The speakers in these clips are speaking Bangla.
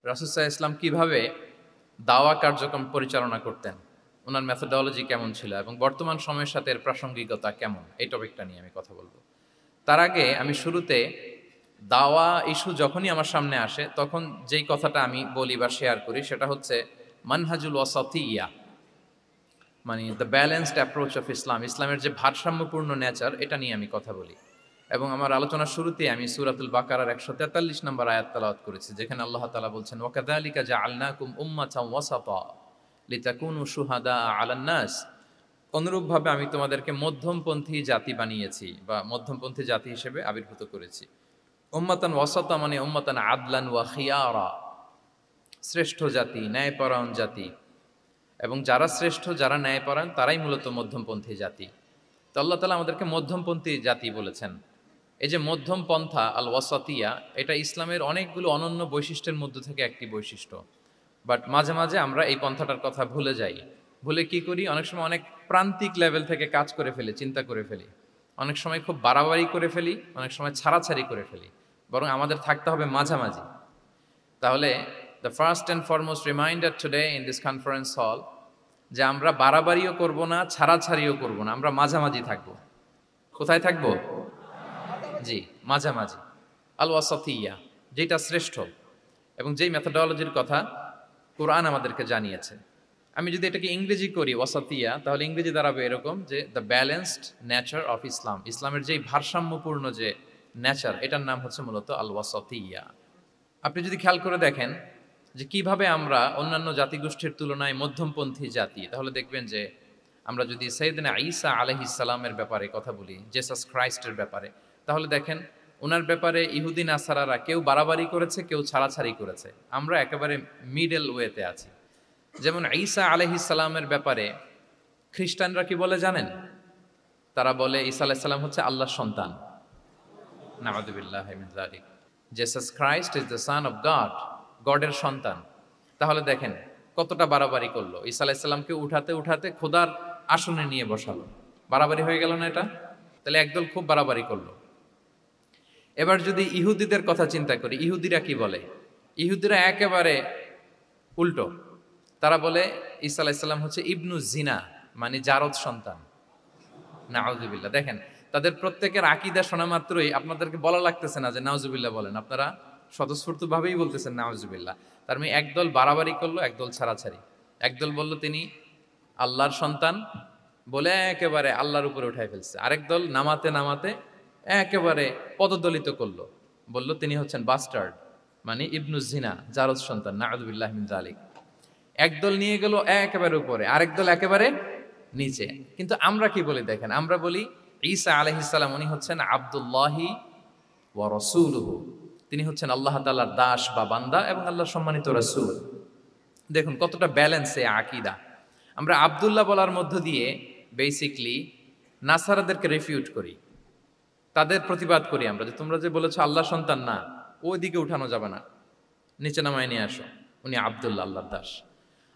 রাসূল সাল্লাল্লাহু আলাইহি ওয়াসাল্লাম কিভাবে দাওয়া কার্যক্রম পরিচালনা করতেন, ওনার মেথোডোলজি কেমন ছিল এবং বর্তমান সময়ের সাথে এর প্রাসঙ্গিকতা কেমন, এই টপিকটা নিয়ে আমি কথা বলবো। তার আগে আমি শুরুতে দাওয়া ইস্যু যখনই আমার সামনে আসে তখন যেই কথাটা আমি বলি বা শেয়ার করি সেটা হচ্ছে মানহাজুল ওয়াসাতিয়্যা, মানে the balanced approach of Islam, ইসলামের যে ভারসাম্যপূর্ণ নেচার, এটা নিয়ে আমি কথা বলি। এবং আমার আলোচনার শুরুতে আমি সূরাতুল বাকারার ১৪৩ নম্বর আয়াত তেলাওয়াত করেছি, যেখানে আল্লাহ তাআলা বলছেন ওয়াকাযালিকা জাআলনাকুম উম্মাতাও ওয়াসাতা লিতাকুনু শুহাদা আলান নাস। অনুরূপভাবে আমি তোমাদেরকে মধ্যমপন্থী জাতি বানিয়েছি বা মধ্যমপন্থী জাতি হিসেবে আবির্ভূত করেছি। উম্মাতান ওয়াসাতা মানে উম্মাতান আদলান ওয়া খিয়ারা, শ্রেষ্ঠ জাতি, ন্যায়পরায়ণ জাতি। এবং যারা শ্রেষ্ঠ, যারা ন্যায়পরায়ণ, তারাই মূলত মধ্যমপন্থী জাতি। তো আল্লাহ তাআলা আমাদেরকে মধ্যমপন্থী জাতি বলেছেন। এই যে মধ্যম পন্থা আল ওয়াসাতিয়া, এটা ইসলামের অনেকগুলো অনন্য বৈশিষ্ট্যের মধ্যে থেকে একটি বৈশিষ্ট্য। বাট মাঝে মাঝে আমরা এই পন্থাটার কথা ভুলে যাই। ভুলে কি করি, অনেক সময় অনেক প্রান্তিক লেভেল থেকে কাজ করে ফেলি, চিন্তা করে ফেলি। অনেক সময় খুব বাড়াবাড়ি করে ফেলি, অনেক সময় ছাড়াছাড়ি করে ফেলি। বরং আমাদের থাকতে হবে মাঝামাঝি। তাহলে the first and foremost reminder today in this conference hall, যে আমরা বাড়াবাড়িও করব না, ছাড়াছাড়িও করব না, আমরা মাঝামাঝি থাকব। কোথায় থাকব? জি, মাঝামাঝি। আল ওয়াসাতিয়া, যেটা শ্রেষ্ঠ এবং যেই মেথোডোলজির কথা কোরআন আমাদেরকে জানিয়েছে। আমি যদি এটাকে ইংরেজি করি ওয়াসাতিয়া, তাহলে ইংরেজি দাঁড়াবে এরকম যে the balanced nature of Islam, ইসলামের যেই ভারসাম্যপূর্ণ যে নেচার, এটার নাম হচ্ছে মূলত আল ওয়াসাতিয়া। আপনি যদি খেয়াল করে দেখেন যে কিভাবে আমরা অন্যান্য জাতিগোষ্ঠীর তুলনায় মধ্যমপন্থী জাতি, তাহলে দেখবেন যে আমরা যদি সাইয়েদনা ঈসা আলাইহিস সালামের ব্যাপারে কথা বলি, জেসাস ক্রাইস্টের ব্যাপারে, তাহলে দেখেন ওনার ব্যাপারে ইহুদি নাসারারা কেউ বাড়াবাড়ি করেছে, কেউ ছাড়াছাড়ি করেছে। আমরা একেবারে মিডল ওয়েতে আছি। যেমন ঈসা আলাইহিস সালামের ব্যাপারে খ্রিস্টানরা কি বলে জানেন? তারা বলে ঈসা আলাইহিস সালাম হচ্ছে আল্লাহর সন্তান। নাউযুবিল্লাহি মিন যালিক। Jesus Christ is the son of God, গডের সন্তান। তাহলে দেখেন কতটা বাড়াবাড়ি করলো। ঈসা আলাইহিস সালামকে উঠাতে উঠাতে খোদার আসনে নিয়ে বসালো। বাড়াবাড়ি হয়ে গেল না এটা? তাহলে একদল খুব বাড়াবাড়ি করলো। এবার যদি ইহুদিদের কথা চিন্তা করি, ইহুদিরা কি বলে? ইহুদিরা একেবারে উল্টো। তারা বলে ঈসা আলাইহিস সালাম হচ্ছে ইবনু জিনা, মানে জারদ সন্তান। নাউযুবিল্লাহ। দেখেন তাদের প্রত্যেকের আকীদা শোনা মাত্রই আপনাদেরকে বলা লাগতেছে না যে নাউযুবিল্লাহ বলেন, আপনারা স্বতঃস্ফূর্তভাবেই বলতেছেন নাউযুবিল্লাহ। তার মানে একদল বাড়াবাড়ি করলো, একদল ছাড়াছাড়ি। একদল বলল তিনি আল্লাহর সন্তান বলে একেবারে আল্লাহর উপরে উঠাই ফেলছে। আরেক দল নামাতে নামাতে একেবারে পদদলিত করলো, বলল তিনি হচ্ছেন বাস্টার্ড, মানে ইবনু জিনা, জারদ সন্তান। নাউযুবিল্লাহ মিন যালিক। একদল নিয়ে গেল একেবারে উপরে, আরেক দল একেবারে নিচে। কিন্তু আমরা কি বলি দেখেন, আমরা বলি ঈসা আলাইহিস সালাম উনি হচ্ছেন আব্দুল্লাহি ওয়া রাসূলুহু, তিনি হচ্ছেন আল্লাহ তাআলার দাস বা বান্দা এবং আল্লাহর সম্মানিত রাসূল। দেখুন কতটা ব্যালেন্স এই আকীদা। আমরা আব্দুল্লাহ বলার মধ্য দিয়ে বেসিক্যালি নাসারাদেরকে রিফিউট করি, তাদের প্রতিবাদ করি আমরা যে তোমরা যে বলেছো আল্লাহ সন্তান না, ওইদিকে উঠানো যাবে না, নিচে নামায় নিয়ে আসো, উনি আব্দুল্লাহ, আল্লাহর দাস।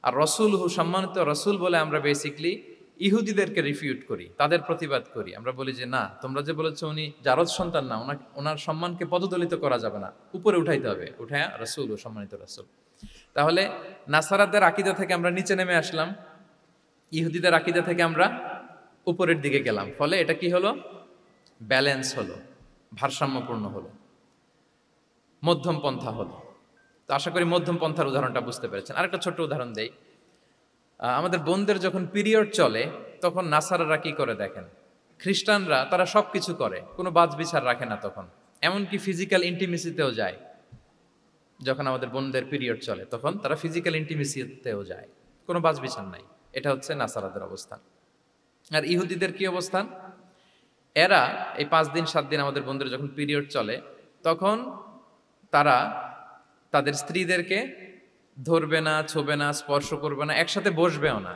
আর রসুলহু, সম্মানিত রসুল বলে আমরা বেসিক্যালি ইহুদিদেরকে রিফিউট করি, তাদের প্রতিবাদ করি। আমরা বলি যে না, তোমরা যে বলেছো উনি জারদ সন্তান না, ওনার সম্মানকে পদদলিত করা যাবে না, উপরে উঠাইতে হবে, উঠায়া রসুল ও সম্মানিত রসুল। তাহলে নাসারাদের আকীদা থেকে আমরা নিচে নেমে আসলাম, ইহুদিদের আকীদা থেকে আমরা উপরের দিকে গেলাম। ফলে এটা কি হলো? ব্যালেন্স হলো, ভারসাম্যপূর্ণ হলো, মধ্যম পন্থা হলো। তো আশা করি মধ্যম পন্থার উদাহরণটা বুঝতে পেরেছেন। আরেকটা ছোট্ট উদাহরণ দেই। আমাদের বোনদের যখন পিরিয়ড চলে তখন নাসারারা কি করে দেখেন, খ্রিস্টানরা তারা সব কিছু করে, কোনো বাজ বিচার রাখে না তখন, এমনকি ফিজিক্যাল ইন্টিমেসিতেও যায়। যখন আমাদের বোনদের পিরিয়ড চলে তখন তারা ফিজিক্যাল ইন্টিমেসিতেও যায়, কোনো বাজ বিচার নাই। এটা হচ্ছে নাসারাদের অবস্থান। আর ইহুদিদের কি অবস্থান? এরা এই 5 দিন 7 দিন আমাদের বোনদের যখন পিরিয়ড চলে তখন তারা তাদের স্ত্রীদেরকে ধরবে না, ছোবে না, স্পর্শ করবে না, একসাথে বসবেও না।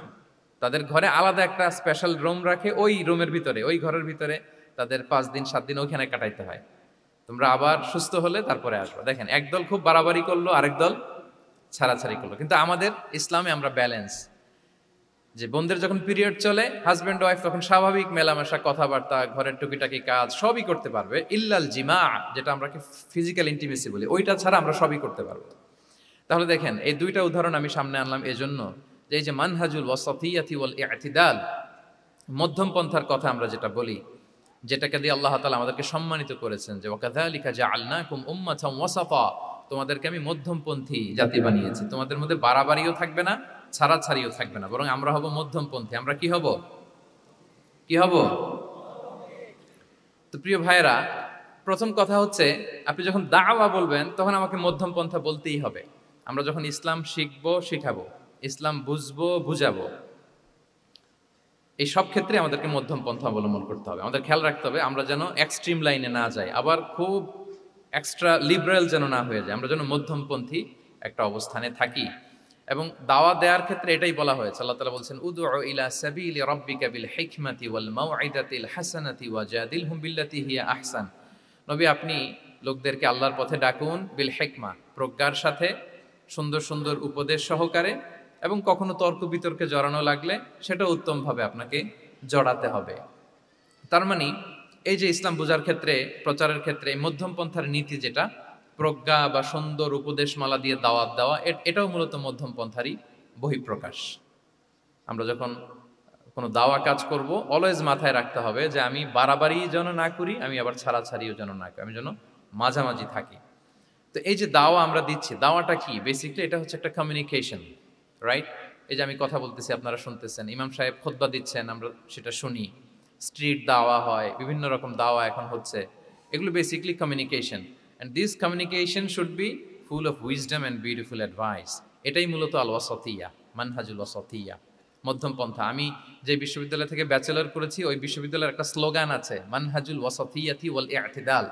তাদের ঘরে আলাদা একটা স্পেশাল রুম রাখে, ওই রুমের ভিতরে, ওই ঘরের ভিতরে তাদের 5 দিন 7 দিন ওইখানে কাটাইতে হয়। তোমরা আবার সুস্থ হলে তারপরে আসবে। দেখেন একদল খুব বাড়াবাড়ি করলো, আরেক দল ছাড়াছাড়ি করলো। কিন্তু আমাদের ইসলামে আমরা ব্যালেন্স, যে বোনদের যখন পিরিয়ড চলে হাজব্যান্ড ওয়াইফ তখন স্বাভাবিক মেলামেশা, কথাবার্তা, ঘরের টুকিটাকি কাজ সবই করতে পারবে, ইল্লাল জিমা, যেটা আমরা ফিজিক্যাল ইন্টিমেসি বলি, ওইটা ছাড়া আমরা সবই করতে পারবো। তাহলে দেখেন এই দুইটা উদাহরণ আমি সামনে আনলাম এজন্য যে এই যে মানহাজুল ওয়াসাতিয়াতি ওয়াল ইতিদাল, মধ্যম পন্থার কথা আমরা যেটা বলি, যেটাকে দিয়ে আল্লাহ তাআলা আমাদেরকে সম্মানিত করেছেন যে ওয়াকাযালিকা জাআলনাকুম উম্মাতান ওয়াসাতা, তোমাদেরকে আমি মধ্যমপন্থী জাতি বানিয়েছি, তোমাদের মধ্যে বাড়াবাড়িও থাকবে না, ছাড়াছাড়িও থাকবে না, বরং আমরা হব মধ্যমপন্থী। আমরা কি হব? কি হব? তো প্রিয় ভাইয়েরা, প্রথম কথা হচ্ছে আপনি যখন দাওয়া বলবেন তখন আমাকে মধ্যম পন্থা বলতেই হবে। আমরা যখন ইসলাম শিখবো, শিখাবো, ইসলাম বুঝবো, বুঝাবো, এই সব ক্ষেত্রে আমাদেরকে মধ্যম পন্থা অবলম্বন করতে হবে। আমাদের খেয়াল রাখতে হবে আমরা যেন এক্সট্রিম লাইনে না যাই, আবার খুব এক্সট্রা লিবারেল যেন না হয়ে যায়, আমরা যেন মধ্যমপন্থী একটা অবস্থানে থাকি। এবং দাওয়া দেওয়ার ক্ষেত্রে এটাই বলা হয়েছে, আল্লাহ তাআলা বলছেন উদউ ইলা সাবিলি রাব্বিকা বিল হিকমাতি ওয়াল মাউইদাতিল হাসানাতি ওয়াজাদিলহুম বিল্লাতি হিয়া আহসান। নবী, আপনি লোকদেরকে আল্লাহর পথে ডাকুন বিল হিকমা, প্রজ্ঞার সাথে, সুন্দর সুন্দর উপদেশ সহকারে, এবং কখনো তর্ক বিতর্কে জড়ানো লাগলে সেটা উত্তমভাবে আপনাকে জড়াতে হবে। তার মানে এই যে ইসলাম বোঝার ক্ষেত্রে, প্রচারের ক্ষেত্রে মধ্যম পন্থার নীতি যেটা, প্রজ্ঞা বা সুন্দর উপদেশমালা দিয়ে দাওয়াত দেওয়া, এটাও মূলত মধ্যম পন্থারই বহিঃপ্রকাশ। আমরা যখন কোনো দাওয়া কাজ করব অলওয়েজ মাথায় রাখতে হবে যে আমি বাড়াবাড়ি যেন না করি, আমি আবার ছাড়াছাড়িও যেন না করি, আমি যেন মাঝামাঝি থাকি। তো এই যে দাওয়া আমরা দিচ্ছি, দাওয়াটা কি? বেসিকলি এটা হচ্ছে একটা কমিউনিকেশন, রাইট? এই যে আমি কথা বলতেছি, আপনারা শুনতেছেন, ইমাম সাহেব খুতবা দিচ্ছেন, আমরা সেটা শুনি, স্ট্রিট দাওয়া হয়, বিভিন্ন রকম দাওয়া এখন হচ্ছে, এগুলো basically communication. And this communication should be full of wisdom and beautiful advice. এটাই মূলত আল ওয়াসাতিয়া, মানহাজুল ওয়াসাতিয়া, মধ্যম পন্থা। আমি যে বিশ্ববিদ্যালয় থেকে ব্যাচেলর করেছি, ওই বিশ্ববিদ্যালয়ের একটা স্লোগান আছে, মানহাজুল ওয়াসাতিয়াতি ওয়াল ইতিদাল।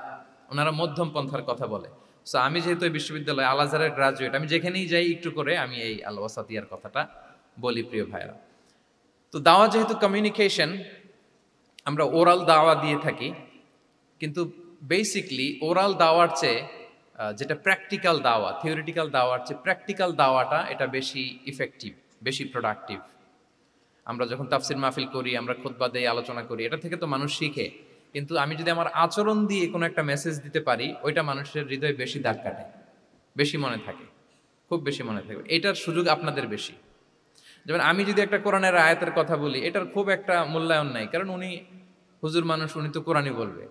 ওনারা মধ্যম পন্থার কথা বলে। সো আমি যেহেতু এই বিশ্ববিদ্যালয় আল আজহারের গ্রাজুয়েট, আমি যেখানেই যাই একটু করে আমি এই আল ওয়াসাতিয়ার কথাটা বলি, প্রিয় ভাইরা। তো দাওয়া যেহেতু কমিউনিকেশন, আমরা ওরাল দাওয়া দিয়ে থাকি, কিন্তু বেসিকলি ওরাল দাওয়ার চেয়ে যেটা প্র্যাকটিক্যাল দাওয়া, থিওরিটিক্যাল দাওয়ার চেয়ে প্র্যাকটিক্যাল দাওয়াটা এটা বেশি ইফেক্টিভ, বেশি প্রোডাক্টিভ। আমরা যখন তাফসির মাহফিল করি, আমরা খুতবা দেই, আলোচনা করি, এটা থেকে তো মানুষ শিখে, কিন্তু আমি যদি আমার আচরণ দিয়ে কোনো একটা মেসেজ দিতে পারি, ওইটা মানুষের হৃদয়ে বেশি দাগ কাটে, বেশি মনে থাকে, খুব বেশি মনে থাকবে। এটার সুযোগ আপনাদের বেশি। যেমন আমি যদি একটা কোরআনের আয়াতের কথা বলি, এটার খুব একটা মূল্যায়ন নাই, কারণ উনি হুজুর মানুষ, উনি তো কোরআনই বলবে।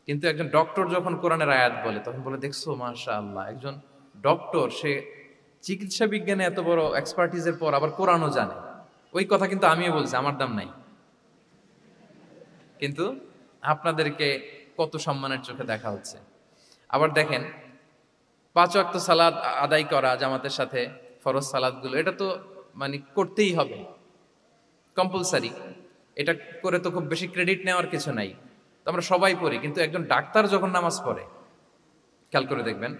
কিন্তু একজন ডক্টর যখন কোরআনের আয়াত বলে, তখন বলে দেখছো মাশাআল্লাহ, একজন ডক্টর, সে চিকিৎসা বিজ্ঞানে এত বড় এক্সপার্টিজের পর আবার কোরআনও জানে। ওই কথা কিন্তু আমিও বলছি, আমার দাম নাই, কিন্তু আপনাদেরকে কত সম্মানের চোখে দেখা হচ্ছে। আবার দেখেন, 5 ওয়াক্ত সালাত আদায় করা জামাতের সাথে, ফরজ সালাতগুলো, এটা তো মানে করতেই হবে, কম্পালসারি। এটা করে তো খুব বেশি ক্রেডিট নেওয়ার কিছু নাই, তো আমরা সবাই পড়ি। কিন্তু একজন ডাক্তার যখন নামাজ পড়ে, খেয়াল করে দেখবেন,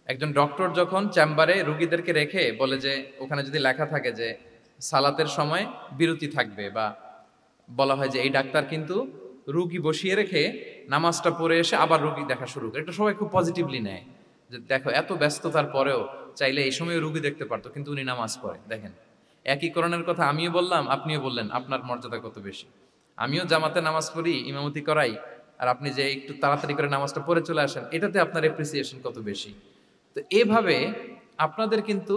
একজন ডক্টর যখন চেম্বারে রুগীদেরকে রেখে বলে যে, ওখানে যদি লেখা থাকে যে সালাতের সময় বিরতি থাকবে, বা বলা হয় যে এই ডাক্তার কিন্তু রুগী বসিয়ে রেখে নামাজটা পড়ে এসে আবার রুগী দেখা শুরু করে, এটা সবাই খুব পজিটিভলি নেয়, যে দেখো এত ব্যস্ততার পরেও চাইলে এই সময় রুগী দেখতে পারতো, কিন্তু উনি নামাজ পড়ে। দেখেন, একই কোরআনের কথা আমিও বললাম, আপনিও বললেন, আপনার মর্যাদা কত বেশি। আমিও জামাতে নামাজ পড়ি, ইমামতি করাই, আর আপনি যে একটু তাড়াতাড়ি করে নামাজটা পড়ে চলে আসেন, এটাতে আপনার এপ্রিসিয়েশন কত বেশি। তো এভাবে আপনাদের কিন্তু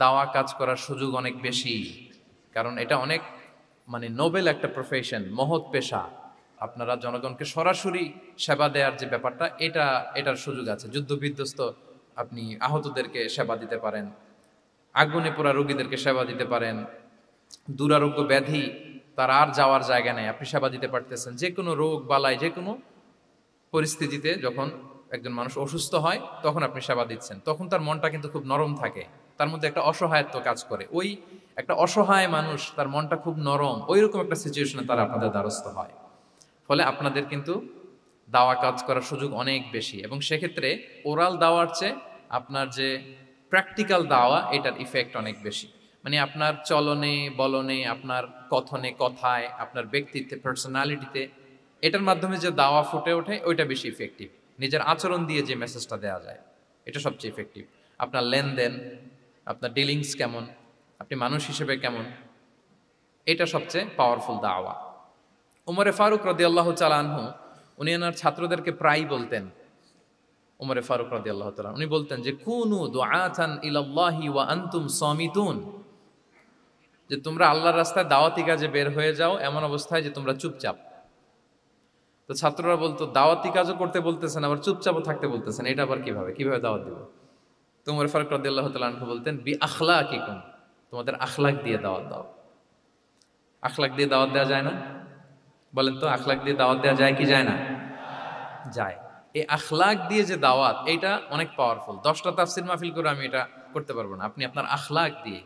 দাওয়া কাজ করার সুযোগ অনেক বেশি, কারণ এটা অনেক মানে নোবেল একটা প্রফেশন, মহৎ পেশা। আপনারা জনগণকে সরাসরি সেবা দেওয়ার যে ব্যাপারটা, এটার সুযোগ আছে। যুদ্ধ বিধ্বস্ত আপনি আহতদেরকে সেবা দিতে পারেন, আগুনে পোড়া রোগীদেরকে সেবা দিতে পারেন, দুরারোগ্য ব্যাধি, তার আর যাওয়ার জায়গা নেই, আপনি সেবা দিতে পারতেছেন। যে কোনো রোগ বালাই, যে কোনো পরিস্থিতিতে যখন একজন মানুষ অসুস্থ হয়, তখন আপনি সেবা দিচ্ছেন, তখন তার মনটা কিন্তু খুব নরম থাকে, তার মধ্যে একটা অসহায়ত্ব কাজ করে। ওই একটা অসহায় মানুষ, তার মনটা খুব নরম, ওই রকম একটা সিচুয়েশনে তারা আপনাদের দ্বারস্থ হয়। ফলে আপনাদের কিন্তু দাওয়া কাজ করার সুযোগ অনেক বেশি, এবং সেক্ষেত্রে ওরাল দাওয়ার চেয়ে আপনার যে প্র্যাকটিক্যাল দাওয়া, এটার ইফেক্ট অনেক বেশি। মানে আপনার চলনে বলনে, আপনার কথনে কথায়, আপনার ব্যক্তিত্বে, পার্সোনালিটিতে, এটার মাধ্যমে যে দাওয়া ফুটে ওঠে, ওইটা বেশি ইফেক্টিভ। নিজের আচরণ দিয়ে যে মেসেজটা দেওয়া যায়, এটা সবচেয়ে ইফেক্টিভ। আপনার লেনদেন, আপনার ডিলিংস কেমন, আপনি মানুষ হিসেবে কেমন, এটা সবচেয়ে পাওয়ারফুল দাওয়া। উমরে ফারুক রাদিয়াল্লাহু তাআলা আনহু, উনি ওনার ছাত্রদেরকে প্রায়ই বলতেন উমরে ফারুক রাদিয়াল্লাহু তাআলা উনি বলতেন যে কুনু দুআতান ইলাল্লাহি ওয়া আনতুম সামিতুন, যে তোমরা আল্লাহর রাস্তায় দাওয়াতি কাজে বের হয়ে যাও এমন অবস্থায় যে তোমরা চুপচাপ। তো ছাত্ররা বলতো দাওয়াতি কাজও করতে বলতেছেন আবার চুপচাপও থাকতে বলতেছেন, এটা আবার কিভাবে দাওয়াত দিব? তো উমর ফারুক রাদিয়াল্লাহু তাআলা আনহু বলতেন বি আখলাকিকুম, তোমাদের আখলাক দিয়ে দাওয়াত দাও। আখলাক দিয়ে দাওয়াত দেওয়া যায় না? বলেন তো, আখলাক দিয়ে দাওয়াত দেওয়া যায় কি যায় না? যায়। এই আখলাক দিয়ে যে দাওয়াত, এটা অনেক পাওয়ারফুল। 10টা তাফসির মাহফিল করে আমি এটা করতে পারবো না। আপনি আপনার আখলাক দিয়ে,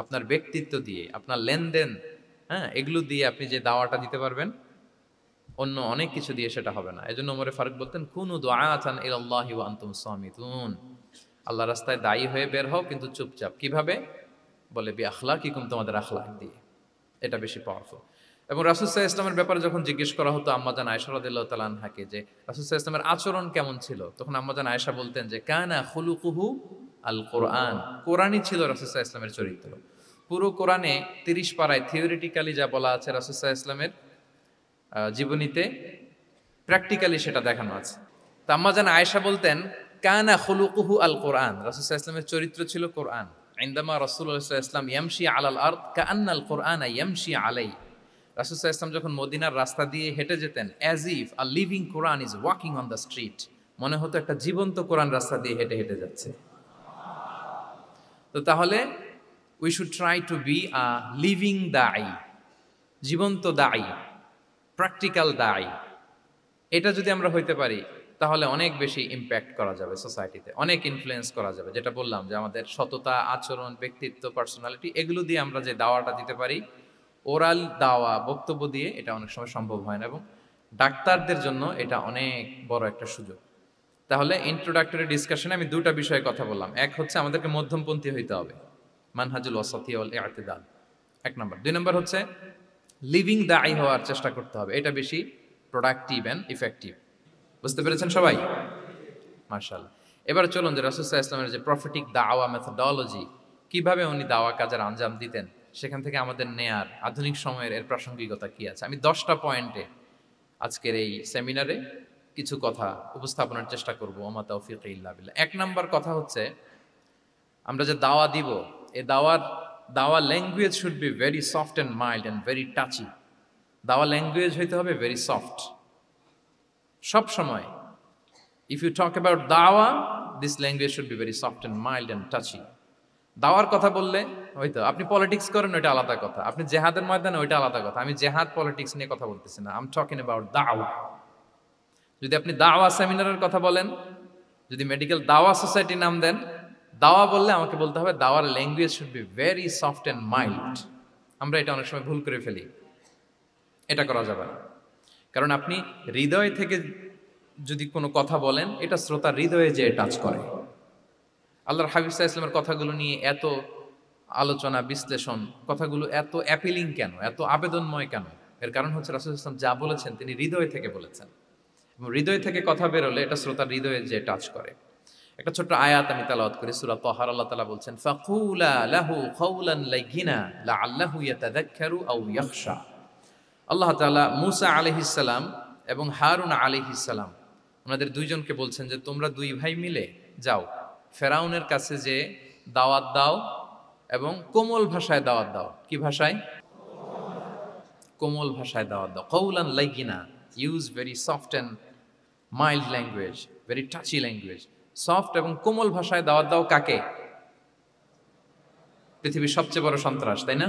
আপনার ব্যক্তিত্ব দিয়ে, আপনার লেনদেন, হ্যাঁ, এগুলো দিয়ে আপনি যে দাওয়াটা দিতে পারবেন, অন্য অনেক কিছু দিয়ে সেটা হবে না। এজন্য ওমরে ফারুক বলতেন কুনু দুআতান ইলাল্লাহি ওয়া আনতুম সামিতুন, আল্লাহ রাস্তায় দায়ী হয়ে বের হও কিন্তু চুপচাপ। কিভাবে? বলে বি আখলাকিকুম, তোমাদের আখলাক দিয়ে। এটা বেশি পাওয়ারফুল। এবং রাসূল সাল্লাল্লাহু আলাইহি ওয়াসাল্লামের ব্যাপারে যখন জিজ্ঞেস করা হতো আম্মাজান আয়েশা রাদিয়াল্লাহু তাআলা আনহাকে যে রাসূল সাল্লাল্লাহু আলাইহি ওয়াসাল্লামের আচরণ কেমন ছিল, তখন আম্মাজান আয়েশা বলতেন যে কানা খুলুকুহু আল কোরআন, কোরআনই ছিল রাসূল সাল্লাল্লাহু আলাইহি ওয়াসাল্লামের চরিত্র। পুরো কোরআনে 30 পারায় থিওরিটিক্যালি যা বলা আছে রাসূল সাল্লাল্লাহু আলাইহি ওয়াসাল্লামের জীবনীতে প্র্যাকটিক্যালি সেটা দেখানো আছে। তো আম্মাজান আয়েশা বলতেন কানা খুলুকুহু আল কোরআন, রাসূল সাল্লাল্লাহু আলাইহি ওয়াসাল্লামের চরিত্র ছিল কোরআন। ইনদামা রাসূলুল্লাহ সাল্লাল্লাহু আলাইহি ওয়াসাল্লাম ইয়ামশি আলাল আরদ কাআন্নাল কোরআনা ইয়ামশি আলাইহি, রাসূল সাল্লাল্লাহু আলাইহি ওয়াসাল্লাম যখন মদিনার রাস্তা দিয়ে হেঁটে যেতেন, as if a living Quran is walking on the street, মনে হতো একটা জীবন্ত কোরআন রাস্তা দিয়ে হেঁটে হেঁটে যাচ্ছে। তো তাহলে we should try to be a living দাঈ, জীবন্ত দাঈ, প্র্যাকটিক্যাল দাঈ। এটা যদি আমরা হইতে পারি তাহলে অনেক বেশি ইম্প্যাক্ট করা যাবে সোসাইটিতে, অনেক ইনফ্লুয়েন্স করা যাবে। যেটা বললাম যে আমাদের সততা, আচরণ, ব্যক্তিত্ব, পার্সোনালিটি, এগুলো দিয়ে আমরা যে দাওয়াটা দিতে পারি, ওরাল দাওয়া, বক্তব্য দিয়ে, এটা অনেক সময় সম্ভব হয় না। এবং ডাক্তারদের জন্য এটা অনেক বড় একটা সুযোগ। তাহলে ইন্ট্রোডাক্টরি ডিসকাশনে আমি দুটা বিষয়ে কথা বললাম। এক হচ্ছে আমাদেরকে মধ্যমপন্থী হইতে হবে, মানহাজুল ওয়াসাতি ওয়াল ইআতিদাল, 1 নম্বর। 2 নম্বর হচ্ছে লিভিং দাঈ হওয়ার চেষ্টা করতে হবে, এটা বেশি প্রোডাক্টিভ অ্যান্ড ইফেক্টিভ। বুঝতে পেরেছেন সবাই? মাশাআল্লাহ। এবার চলুন যে রাসূল সাল্লাল্লাহু আলাইহি ওয়াসাল্লামের যে প্রফেটিক দাওয়া মেথোডোলজি, কিভাবে উনি দাওয়া কাজের আঞ্জাম দিতেন, সেখান থেকে আমাদের নেয়ার আধুনিক সময়ের এর প্রাসঙ্গিকতা কি আছে, আমি 10টা পয়েন্টে আজকের এই সেমিনারে কিছু কথা উপস্থাপনের চেষ্টা করব। ওমা তাওফীক ইল্লা বিল্লাহ। 1 নাম্বার কথা হচ্ছে, আমরা যে দাওয়া দিব, এই দাওয়া language should be very soft and mild and very touchy. দাওয়া ল্যাঙ্গুয়েজ হইতে হবে ভেরি সফট। সব সময় ইফ ইউ টক অ্যাবাউট দাওয়া, this language should be very soft and mild and touchy. দাওয়ার কথা বললে হয়তো আপনি পলিটিক্স করেন, ওইটা আলাদা কথা। আপনি জেহাদের ময়দানে, ওইটা আলাদা কথা। আমি জেহাদ পলিটিক্স নিয়ে কথা বলতেছি না, আই এম টকিং অ্যাবাউট দাওয়া। যদি আপনি দাওয়া সেমিনারের কথা বলেন, যদি মেডিকেল দাওয়া সোসাইটি নাম দেন, দাওয়া বললে আমাকে বলতে হবে দাওয়ার language should be very soft and mild. আমরা এটা অনেক সময় ভুল করে ফেলি, এটা করা যাবে না। কারণ আপনি হৃদয় থেকে যদি কোনো কথা বলেন, এটা শ্রোতার হৃদয়ে যে টাচ করে। আল্লাহর হাবিব সাল্লাল্লাহু আলাইহি ওয়াসাল্লামের কথাগুলো নিয়ে এত আলোচনা, বিশ্লেষণ, কথাগুলো এত অ্যাপিলিং কেন, এত আবেদনময় কেন? এর কারণ হচ্ছে রাসূল সাল্লাল্লাহু আলাইহি ওয়াসাল্লাম যা বলেছেন তিনি হৃদয় থেকে বলেছেন, এবং হৃদয় থেকে কথা বেরোলে এটা শ্রোতার হৃদয়ে যে টাচ করে। একটা ছোট্ট আয়াত আমি তেলাওয়াত করি, সূরা তাহার। আল্লাহ তাআলা বলছেন ফাকুলা লাহু কাওলান লাইয়িনা লাআল্লাহু ইয়াতাযাক্কারু আও ইয়াখশা। আল্লাহ তাআলা মূসা আলাইহিস সালাম এবং হারুন আলাইহিস সালাম, ওনাদের দুইজনকে বলছেন যে তোমরা দুই ভাই মিলে যাও, ফেরাউনের কাছে যে দাওয়াত দাও এবং কোমল ভাষায় দাওয়াত দাও। কি ভাষায়? কোমল ভাষায় দাওয়াত দাও। কাওলান লাইয়িনা, use very soft and mild language, very touchy language. Soft এবং কোমল ভাষায় দাওয়াত দাও কাকে? পৃথিবীর সবচেয়ে বড় সন্ত্রাস, তাই না?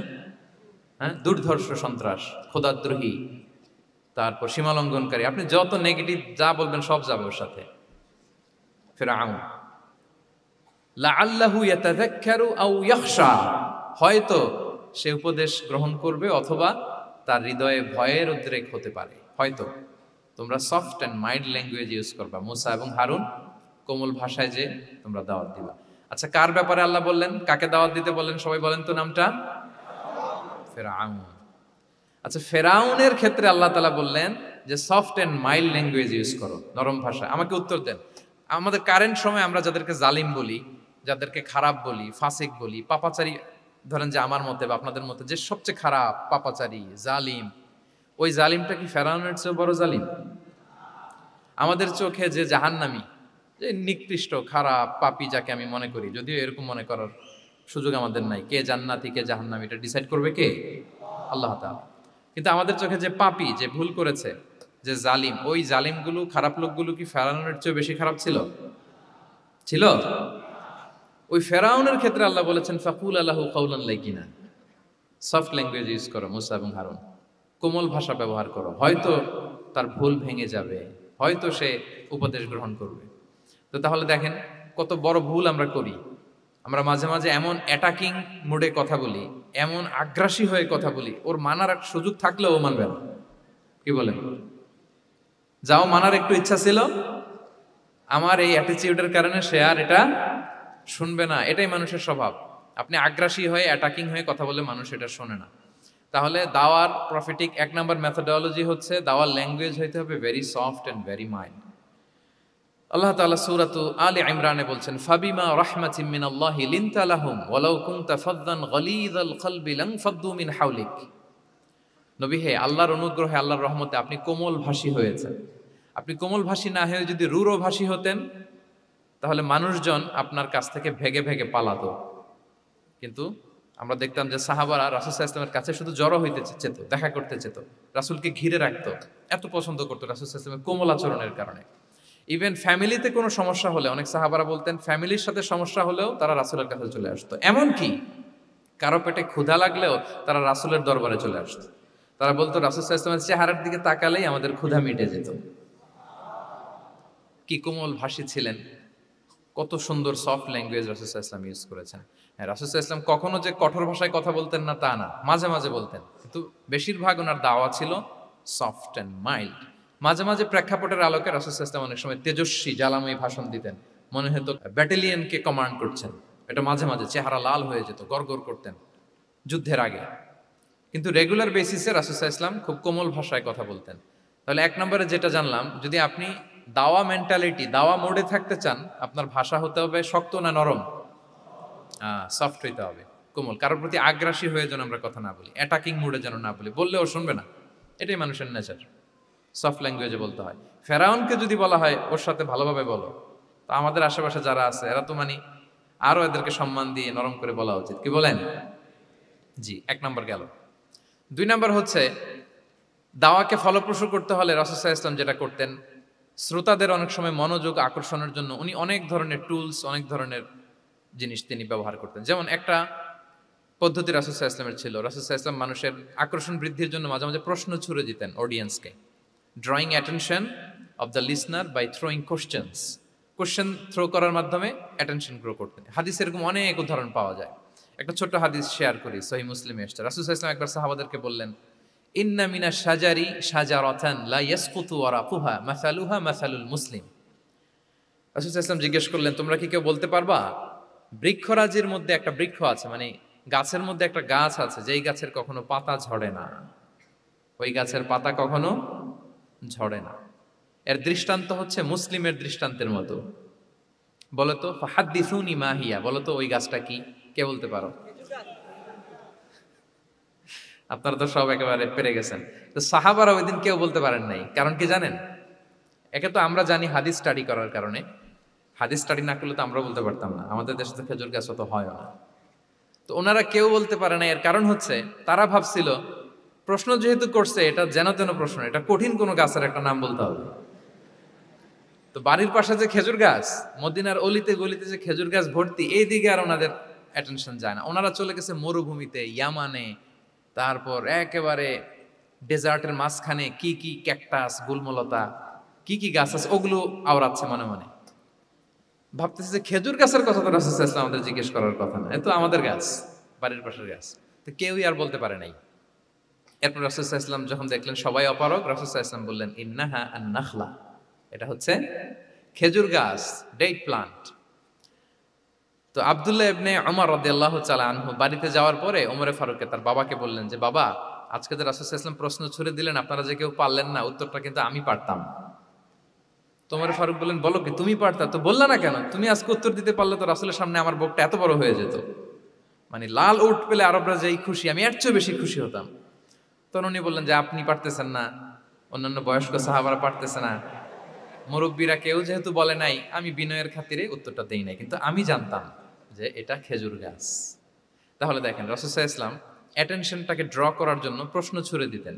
হ্যাঁ, দুর্ধর্ষ সন্ত্রাস, খোদাদ্রোহী, তারপর সীমালঙ্ঘনকারী। আপনি যত নেগেটিভ যা বলবেন সব যাবে ওর সাথে। ফিরআউন, লাআল্লাহু ইয়াতাযাক্কারু আও ইয়াখশা, হয়তো সে উপদেশ গ্রহণ করবে অথবা তার হৃদয়ে ভয়ের উদ্রেক হতে পারে। হয়তো তোমরা soft and mild language use করবা। মূসা এবং হারুন কোমল ভাষায় যে তোমরা দাওয়াত দিবা। আচ্ছা, কার ব্যাপারে আল্লাহ বললেন, কাকে দাওয়াত দিতে বললেন? সবাই বলেন তো নামটা। ফেরাউন। আচ্ছা, ফেরাউনের ক্ষেত্রে আল্লাহ তাআলা বললেন যে soft and mild language use করো, নরম ভাষা। আমাকে উত্তর দেন, আমাদের কারেন্ট সময় আমরা যাদেরকে জালিম বলি, যাদেরকে খারাপ বলি, ফাসিক বলি, পাপাচারী, ধরেন যে আমার মতে বা আপনাদের মতে যে সবচেয়ে খারাপ, পাপাচারী, জালিম, ওই জালিমটা কি ফেরাউনের চেয়েও বড় জালিম? আমাদের চোখে যে জাহান্নামী, যে নিকৃষ্ট খারাপ পাপী যাকে আমি মনে করি, যদিও এরকম মনে করার সুযোগ আমাদের নাই। কে জান্নাতি কে জাহান্নামী এটা ডিসাইড করবে কে? আল্লাহ তাআলা। কিন্তু আমাদের চোখে যে পাপী, যে ভুল করেছে, যে জালিম, ওই জালিমগুলো খারাপ লোকগুলো কি ফেরাউনের চেয়ে বেশি খারাপ ছিল? ছিল? ওই ফেরাউনের ক্ষেত্রে আল্লাহ বলেছেন ফাকুল আলাহু কাউলান লাইকিনা, সফট ল্যাঙ্গুয়েজ ইউজ করো মুসা এবং হারুন, কোমল ভাষা ব্যবহার করো, হয়তো তার ভুল ভেঙে যাবে, হয়তো সে উপদেশ গ্রহণ করবে। তো তাহলে দেখেন কত বড় ভুল আমরা করি। আমরা মাঝে মাঝে এমন অ্যাটাকিং মুডে কথা বলি, এমন আগ্রাসী হয়ে কথা বলি, ওর মানার সুযোগ থাকলেও ও মানবে না। কি বলেন? যাও মানার একটু ইচ্ছা ছিল, আমার এই অ্যাটিটিউডের কারণে সে আর এটা শুনবে না। এটাই মানুষের স্বভাব। আপনি আগ্রাসী হয়ে অ্যাটাকিং হয়ে কথা বলে মানুষ এটা শোনে না। তাহলে দাওয়ার প্রফিটিক 1 নাম্বার মেথোডোলজি হচ্ছে দাওয়ার ল্যাঙ্গুয়েজ হইতে হবে very soft and very mild. আল্লাহ তাআলা সূরাতু আলে ইমরানে বলছেন ফাবিমা রাহমাতিম মিনাল্লাহি লিনতা লাহুম ওয়ালাউ কুনতা ফাদদান গালিযাল কলবি লানফাদ্দু মিন হাওলিক। নবী হে, আল্লাহর অনুগ্রহে আল্লাহর রহমতে আপনি কোমল ভাষী হয়েছেন। আপনি কোমল ভাষী না হয়ে যদি রূঢ় ভাষী হতেন তাহলে মানুষজন আপনার কাছ থেকে ভেগে ভেগে পালাতো। কিন্তু আমরা দেখতাম যে সাহাবারা রাসূল সাল্লাল্লাহু আলাইহি ওয়াসাল্লামের কাছে শুধু জড়ো হইতে চেত, দেখা করতে চেত, রাসূলকে ঘিরে রাখতো, এত পছন্দ করতো রাসূল সাল্লাল্লাহু আলাইহি ওয়াসাল্লামের কোমল আচরণের কারণে। ইভেন ফ্যামিলিতে কোনো সমস্যা হলে অনেক সাহাবারা বলতেন ফ্যামিলির সাথে সমস্যা হলেও তারা রাসূলের কাছে চলে আসতো। এমনকি কারো পেটে ক্ষুধা লাগলেও তারা রাসূলের দরবারে চলে আসতো। তারা বলতো রাসূল সাল্লাল্লাহু আলাইহি ওয়াসাল্লামের চেহারার দিকে তাকালেই আমাদের ক্ষুধা মিটে যেত। কি কোমল ভাষী ছিলেন, কত সুন্দর সফট ল্যাঙ্গুয়েজ রাসূল সাল্লাল্লাহু আলাইহি ওয়াসাল্লাম ইউজ করেছেন। হ্যাঁ, রাসূল সাল্লাল্লাহু আলাইহি ওয়াসাল্লাম কখনো যে কঠোর ভাষায় কথা বলতেন না তা না, মাঝে মাঝে বলতেন, কিন্তু বেশিরভাগ ওনার দাওয়া ছিল সফট অ্যান্ড মাইল্ড। মাঝে মাঝে প্রেক্ষাপটের আলোকে রাসূল সাল্লাল্লাহু আলাইহি ওয়াসাল্লাম অনেক সময় তেজস্বী জ্বালাময়ী ভাষণ দিতেন, মনে হতো ব্যাটালিয়নকে কমান্ড করছেন। এটা মাঝে মাঝে চেহারা লাল হয়ে যেত, গড়গড় করতেন যুদ্ধের আগে। কিন্তু রেগুলার বেসিসে রাসূল সাল্লাল্লাহু আলাইহি ওয়াসাল্লাম খুব কোমল ভাষায় কথা বলতেন। তাহলে 1 নম্বরে যেটা জানলাম, যদি আপনি দাওয়া মেন্টালিটি, দাওয়া মোডে থাকতে চান, আপনার ভাষা হতে হবে শক্ত না নরম? সফট হইতে হবে, কোমল। কারোর প্রতি আগ্রাসী হয়ে যেন আমরা কথা না বলি, অ্যাটাকিং মুডে যেন না বলি, বললেও শুনবে না। এটাই মানুষের নেচার, সফট ল্যাঙ্গুয়েজে বলতে হয়। ফেরাউনকে যদি বলা হয় ওর সাথে ভালোভাবে বলো, তো আমাদের আশেপাশে যারা আছে এরা তো আরো এদেরকে সম্মান দিয়ে নরম করে বলা উচিত। কি বলেন? জি, 1 নম্বর গেল। 2 নম্বর হচ্ছে দাওয়াকে ফলপ্রসূ করতে হলে রাসূল সাল্লাল্লাহু আলাইহি ওয়াসাল্লাম যেটা করতেন, শ্রোতাদের অনেক সময় মনোযোগ আকর্ষণের জন্য উনি অনেক ধরনের টুলস, অনেক ধরনের জিনিস তিনি ব্যবহার করতেন। যেমন একটা পদ্ধতি রাসূল সাল্লাল্লাহু আলাইহি ওয়াসাল্লামের ছিল, রাসূল সাল্লাল্লাহু আলাইহি ওয়াসাল্লাম মানুষের আকর্ষণ বৃদ্ধির জন্য মাঝে মাঝে প্রশ্ন ছুড়ে দিতেন অডিয়েন্সকে, drawing attention of the listener by throwing questions. Question throw করার মাধ্যমে অ্যাটেনশন গ্রো করতেন। হাদিসে এরকম অনেক উদাহরণ পাওয়া যায়। একটা ছোট্ট হাদিস শেয়ার করি, সহিহ মুসলিমে এসেছে। রাসূল সাল্লাল্লাহু আলাইহি ওয়াসাল্লাম একবার সাহাবাদেরকে বললেন, ইন্না মিনাশ শাজারি শাজারাতান লা ইয়াসকুতু ওয়ারাকুহা মাসালুহা মাসালুল মুসলিম। রাসূল সাল্লাল্লাহু আলাইহি ওয়াসাল্লাম জিজ্ঞেস করলেন, তোমরা কি কেউ বলতে পারবা বৃক্ষরাজির মধ্যে একটা বৃক্ষ আছে, গাছের মধ্যে একটা গাছ আছে যেই গাছের কখনো পাতা ঝরে না, ওই গাছের পাতা কখনো ঝরে না। এর দৃষ্টান্ত হচ্ছে মুসলিমের দৃষ্টান্তের মতো। বলতো ফাহাদ্দিসুনি মা হিয়া, বলতো ওই গাছটা কি? কে বলতে পারো? আপনারা তো সব একেবারে পেরে গেছেন। তো সাহাবারা ওই দিন কেউ বলতে পারেন নাই। কারণ কি জানেন? একে তো আমরা জানি হাদিস স্টাডি করার কারণে, হাদিস স্টাডি না করলে তো আমরা বলতে পারতাম না, আমাদের দেশে তো খেজুর গাছ অত হয় না। তো ওনারা কেউ বলতে পারে না। এর কারণ হচ্ছে তারা ভাবছিল প্রশ্ন যেহেতু করছে এটা যেন তেন প্রশ্ন, এটা কঠিন কোনো গাছের একটা নাম বলতে হবে। তো বাড়ির পাশে যে খেজুর গাছ, মদিনার অলিতে গলিতে যে খেজুর গাছ ভর্তি, এই দিকে আর ওনাদের অ্যাটেনশন যায় না। ওনারা চলে গেছে মরুভূমিতে, ইয়ামানে, তারপর একেবারে ডেজার্টের মাঝখানে কি কি ক্যাকটাস, গুলমলতা, কি কি গাছ আছে ওগুলো আওড়াচ্ছে মনে মনে। ভাবতেছে যে খেজুর গাছের কথা তো রাসূল সাল্লাল্লাহু আলাইহি ওয়াসাল্লাম আমাদের জিজ্ঞেস করার কথা না, এ তো আমাদের গাছ, বাড়ির পাশের গাছ। তো কেউই আর বলতে পারে নাই। এরপর রাসূল সাল্লাল্লাহু আলাইহি ওয়াসাল্লাম যখন দেখলেন সবাই অপারগ, রাসূল সাল্লাল্লাহু আলাইহি ওয়াসাল্লাম বললেন, ইন্নাহা আন-নাখলা, এটা হচ্ছে খেজুর গাছ, ডেট প্লান্ট। তো আব্দুল্লাহ ইবনে ওমর রাদিয়াল্লাহু তাআলা আনহু বাড়িতে যাওয়ার পরে ওমরে ফারুককে তার বাবাকে বললেন যে, বাবা, আজকে যে রাসূল সাল্লাল্লাহু আলাইহি ওয়াসাল্লাম প্রশ্ন ছুড়ে দিলেন, আপনারা যে কেউ পারলেন না, উত্তরটা কিন্তু আমি পারতাম। তো ওমরে ফারুক বললেন, বলো কি, তুমি পারতা? তো বললা না কেন? তুমি আজকে উত্তর দিতে পারলে তো রাসূলের সামনে আমার বুকটা এত বড় হয়ে যেত। লাল উট পেলে আরবরা যেই খুশি, আমি এর চেয়ে বেশি খুশি হতাম। তখন উনি বললেন যে, আপনি পারতেছেন না, অন্যান্য বয়স্ক সাহাবারা পারতেছে না, মুরব্বীরা কেউ যেহেতু বলে নাই, আমি বিনয়ের খাতিরে উত্তরটা দেই নাই, কিন্তু আমি জানতাম যে এটা খেজুর গাছ। তাহলে দেখেন রাসূল সাল্লাল্লাহু আলাইহি ওয়াসাল্লাম অ্যাটেনশনটাকে ড্র করার জন্য প্রশ্ন ছুড়ে দিতেন।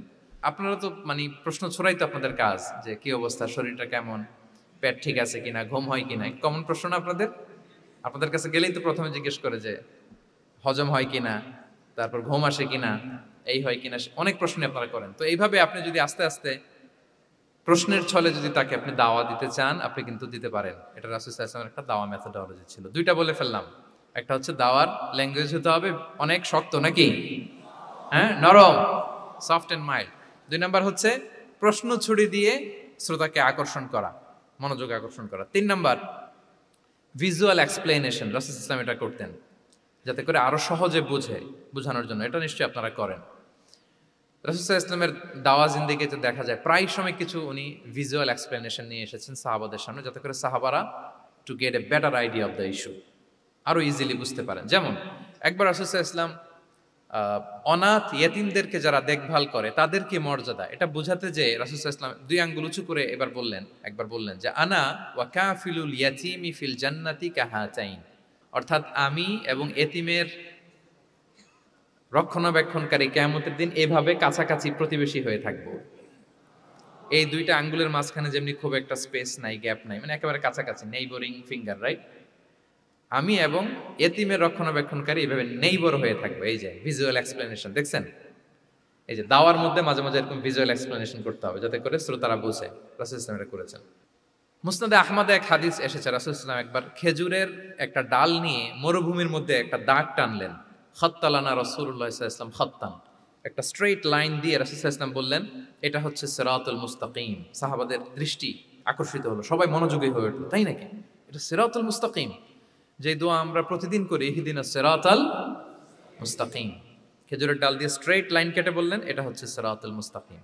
আপনারা তো মানে প্রশ্ন ছড়াই তো আপনাদের কাজ, যে কি অবস্থা, শরীরটা কেমন, পেট ঠিক আছে কিনা, ঘুম হয় কিনা, কমন প্রশ্ন না আপনাদের? আপনাদের কাছে গেলেই তো প্রথমে জিজ্ঞেস করে যে হজম হয় কিনা, তারপর ঘুম আসে কিনা, এই হয় কিনা, অনেক প্রশ্ন আপনারা করেন। তো এইভাবে আপনি যদি আস্তে আস্তে প্রশ্নের ছলে যদি তাকে আপনি দাওয়া দিতে চান, আপনি কিন্তু দিতে পারেন। এটা রাসূল সাল্লাল্লাহু আলাইহি ওয়াসাল্লামের একটা দাওয়া মেথোডোলজি ছিল। দুইটা বলে ফেললাম। একটা হচ্ছে দাওয়ার ল্যাঙ্গুয়েজ হতে হবে অনেক শক্ত, নাকি? হ্যাঁ, নরম, সফট এন্ড মাইল্ড। দুই নাম্বার হচ্ছে প্রশ্ন ছুড়ে দিয়ে শ্রোতাকে আকর্ষণ করা, মনোযোগ আকর্ষণ করা। তিন নাম্বার ভিজুয়াল এক্সপ্লেনেশন। রাসূল সাল্লাল্লাহু আলাইহি ওয়াসাল্লাম এটা করতেন যাতে করে আরো সহজে বোঝানোর জন্য। এটা নিশ্চয়ই আপনারা করেন। রাসূল সাল্লাল্লাহু আলাইহি ওয়াসাল্লামের দাওয়া জিন্দেগিতে দেখা যায় প্রায় সময় কিছু উনি ভিজুয়াল এক্সপ্লেনেশন নিয়ে এসেছেন সাহাবাদের সামনে, যাতে করে সাহাবারা to get a better idea of the issue, আরো ইজিলি বুঝতে পারেন। যেমন একবার রাসূল সাল্লাল্লাহু আলাইহি ওয়াসাল্লাম অনাথ ইয়েতিমদেরকে যারা দেখভাল করে তাদের কি মর্যাদা, এটা বোঝাতে যে রাসূল সাল্লাল্লাহু আলাইহি ওয়াসাল্লাম দুই আঙ্গুল উঁচু করে একবার বললেন যে আনা ওয়া কাফিলুল ইয়াতীমি ফিল জান্নাতি কাহাতাইন, অর্থাৎ আমি এবং এতিমের রক্ষণাবেক্ষণকারী কিয়ামতের দিন এভাবে কাছাকাছি প্রতিবেশী হয়ে থাকবো। এই দুইটা আঙ্গুলের মাঝখানে যেমনি খুব একটা স্পেস নাই, গ্যাপ নাই, মানে একেবারে কাছাকাছি, নেইবরিং ফিঙ্গার, রাইট? আমি এবং এতিমের রক্ষণাবেক্ষণকারী এভাবে নেইবর হয়ে থাকবো। এই যে ভিজুয়াল এক্সপ্লেনেশন দেখছেন, এই যে দাওয়ার মধ্যে মাঝে মাঝে এরকম ভিজুয়াল এক্সপ্লেনেশন করতে হবে যাতে করে শ্রোতারা বুঝে। রাসূল ইসলাম এটা করেছেন। মুসনাদে আহমদে এক হাদিস এসেছে, রাসূল ইসলাম একবার খেজুরের একটা ডাল নিয়ে মরুভূমির মধ্যে একটা দাগ টানলেন। খত্তালানা রাসূলুল্লাহ সাল্লাল্লাহু আলাইহি ওয়াসাল্লাম খত্তান, একটা স্ট্রেইট লাইন দিয়ে রাসূল সাল্লাল্লাহু আলাইহি ওয়াসাল্লাম বললেন এটা হচ্ছে সিরাতুল মুস্তাকিম। সাহাবাদের দৃষ্টি আকর্ষিত হলো, সবাই মনোযোগী হয়ে উঠলো, তাই নাকি? এটা সিরাতুল মুস্তাকিম, যে দোয়া আমরা প্রতিদিন করি, ইহদিনাস সিরাতাল মুস্তাকিম। খেজুরের ডাল দিয়ে স্ট্রেইট লাইন কেটে বললেন এটা হচ্ছে সিরাতুল মুস্তাকিম।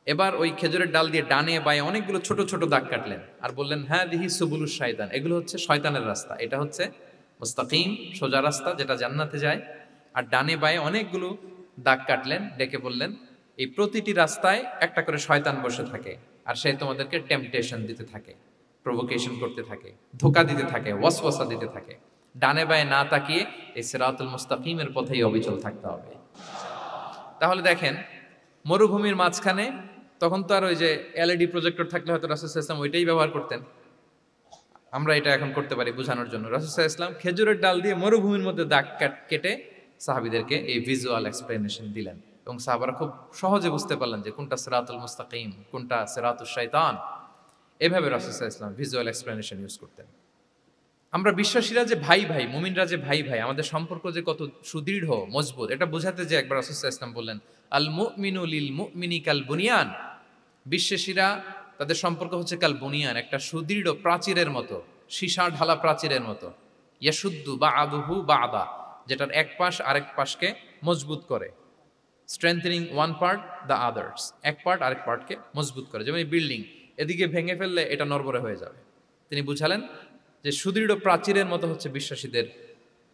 এবার ওই খেজুরের ডাল দিয়ে ডানে বায়ে অনেকগুলো ছোট ছোট দাগ কাটলেন আর বললেন হ্যাঁ দিহি সুবুলুশ শায়তান, এগুলো হচ্ছে শয়তানের রাস্তা, এটা হচ্ছে মুস্তাকিম সোজা রাস্তা যেটা জান্নাতে যায়। আর ডানে বায়ে অনেকগুলো দাগ কাটলেন, ডেকে বললেন এই প্রতিটি রাস্তায় একটা করে শয়তান বসে থাকে আর সে তোমাদেরকে টেম্পটেশন দিতে থাকে, প্রভোকেশন করতে থাকে, ধোঁকা দিতে থাকে, ওয়াসওয়াসা দিতে থাকে। ডানে বায়ে না তাকিয়ে এই সিরাতুল মুস্তাকিমের পথেই অবিচল থাকতে হবে। তাহলে দেখেন মরুভূমির মাঝখানে, তখন তো আর ওই যে এলইডি প্রজেক্টর থাকলে হয়তো রাসূল সাল্লাল্লাহু আলাইহি ওয়াসাল্লাম ওইটাই ব্যবহার করতেন, আমরা এটা এখন করতে পারি বোঝানোর জন্য। রাসূল সাল্লাল্লাহু আলাইহি ওয়াসাল্লাম খেজুরের ডাল দিয়ে মরুভূমির মধ্যে দাগ কেটে সাহাবীদেরকে এই ভিজুয়াল এক্সপ্লেনেশন দিলেন এবং সাহাবারা খুব সহজে বুঝতে পারলেন যে কোনটা সিরাতুল মুস্তাকিম, কোনটা সিরাতুশ শাইতান। এভাবে রাসূল সাল্লাল্লাহু আলাইহি ওয়াসাল্লাম ভিজুয়াল এক্সপ্লেনেশন ইউজ করতেন। আমরা বিশ্বাসীরা যে ভাই ভাই, মুমিনরা যে ভাই ভাই, আমাদের সম্পর্ক যে কত সুদৃঢ় মজবুত, এটা বোঝাতে যে একবার রাসূল সাল্লাল্লাহু আলাইহি ওয়াসাল্লাম বললেন আল মুমিনু লিল মুমিনি কাল বুনিয়ান, বিশ্বাসীরা তাদের সম্পর্ক হচ্ছে কাল বুনিয়ান, একটা সুদৃঢ় প্রাচীরের মতো, সীসা ঢালা প্রাচীরের মতো। ইয়াশুদ্দু বা'দুহু বা'দা, যেটার এক পাশ আরেক পাশকে মজবুত করে। Strengthening one part the others, এক পার্ট আরেক পার্টকে মজবুত করে। যেমন এই বিল্ডিং, এদিকে ভেঙে ফেললে এটা নড়বড়ে হয়ে যাবে। তিনি বুঝালেন যে সুদৃঢ় প্রাচীরের মতো হচ্ছে বিশ্বাসীদের